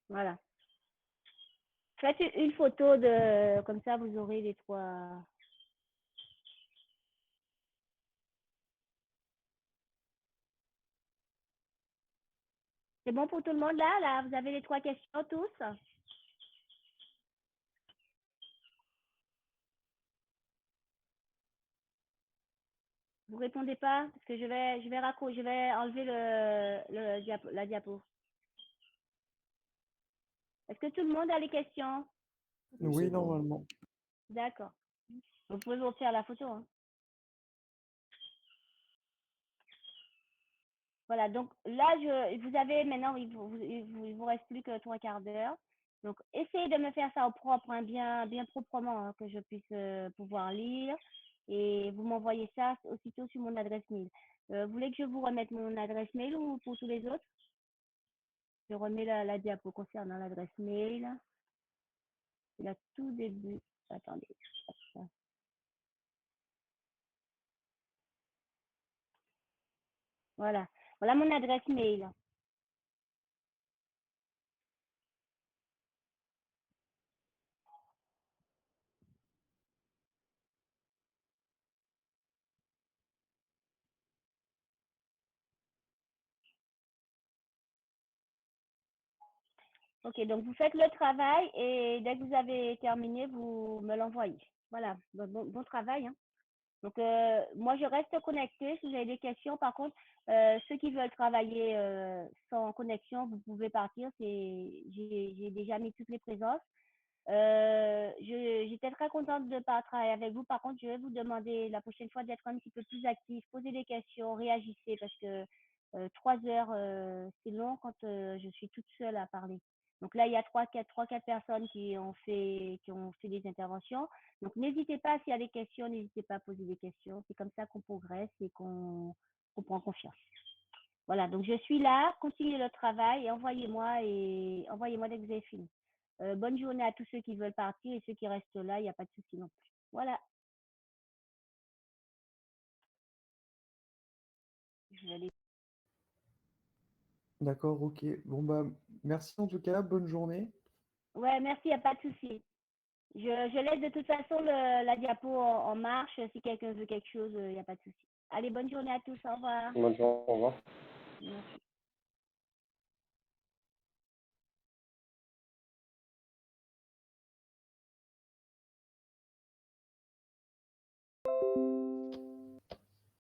Voilà. Faites une photo de... Comme ça, vous aurez les 3... C'est bon pour tout le monde là? Vous avez les 3 questions tous? Vous répondez pas parce que je vais enlever la diapo. Est-ce que tout le monde a les questions? Oui, normalement. D'accord. Vous pouvez vous faire la photo. Hein. Voilà, donc là, vous avez maintenant, il vous reste plus que 3/4 d'heure. Donc, essayez de me faire ça au propre, hein, bien proprement, hein, que je puisse pouvoir lire. Et vous m'envoyez ça aussitôt sur mon adresse mail. Vous voulez que je vous remette mon adresse mail ou pour tous les autres? Je remets la diapo concernant l'adresse mail. C'est là tout début. Attendez. Voilà. Voilà mon adresse mail. Ok, donc vous faites le travail et dès que vous avez terminé, vous me l'envoyez. Voilà, bon travail. Hein. Donc, moi, je reste connectée si vous avez des questions. Par contre, ceux qui veulent travailler sans connexion, vous pouvez partir. J'ai déjà mis toutes les présences. J'étais très contente de travailler avec vous. Par contre, je vais vous demander la prochaine fois d'être un petit peu plus actif, poser des questions, réagissez parce que 3 heures, c'est long quand je suis toute seule à parler. Donc là, il y a 3-4 personnes qui ont fait des interventions. Donc, n'hésitez pas, s'il y a des questions, n'hésitez pas à poser des questions. C'est comme ça qu'on progresse et qu'on prend confiance. Voilà, donc je suis là, continuez le travail et envoyez-moi dès que vous avez fini. Bonne journée à tous ceux qui veulent partir et ceux qui restent là, il n'y a pas de souci non plus. Voilà. Je vais aller. D'accord, ok. Bon, bah, merci en tout cas. Bonne journée. Ouais, merci, il n'y a pas de souci. Je laisse de toute façon la diapo en marche. Si quelqu'un veut quelque chose, il n'y a pas de souci. Allez, bonne journée à tous. Au revoir. Bonne journée, au revoir. Merci.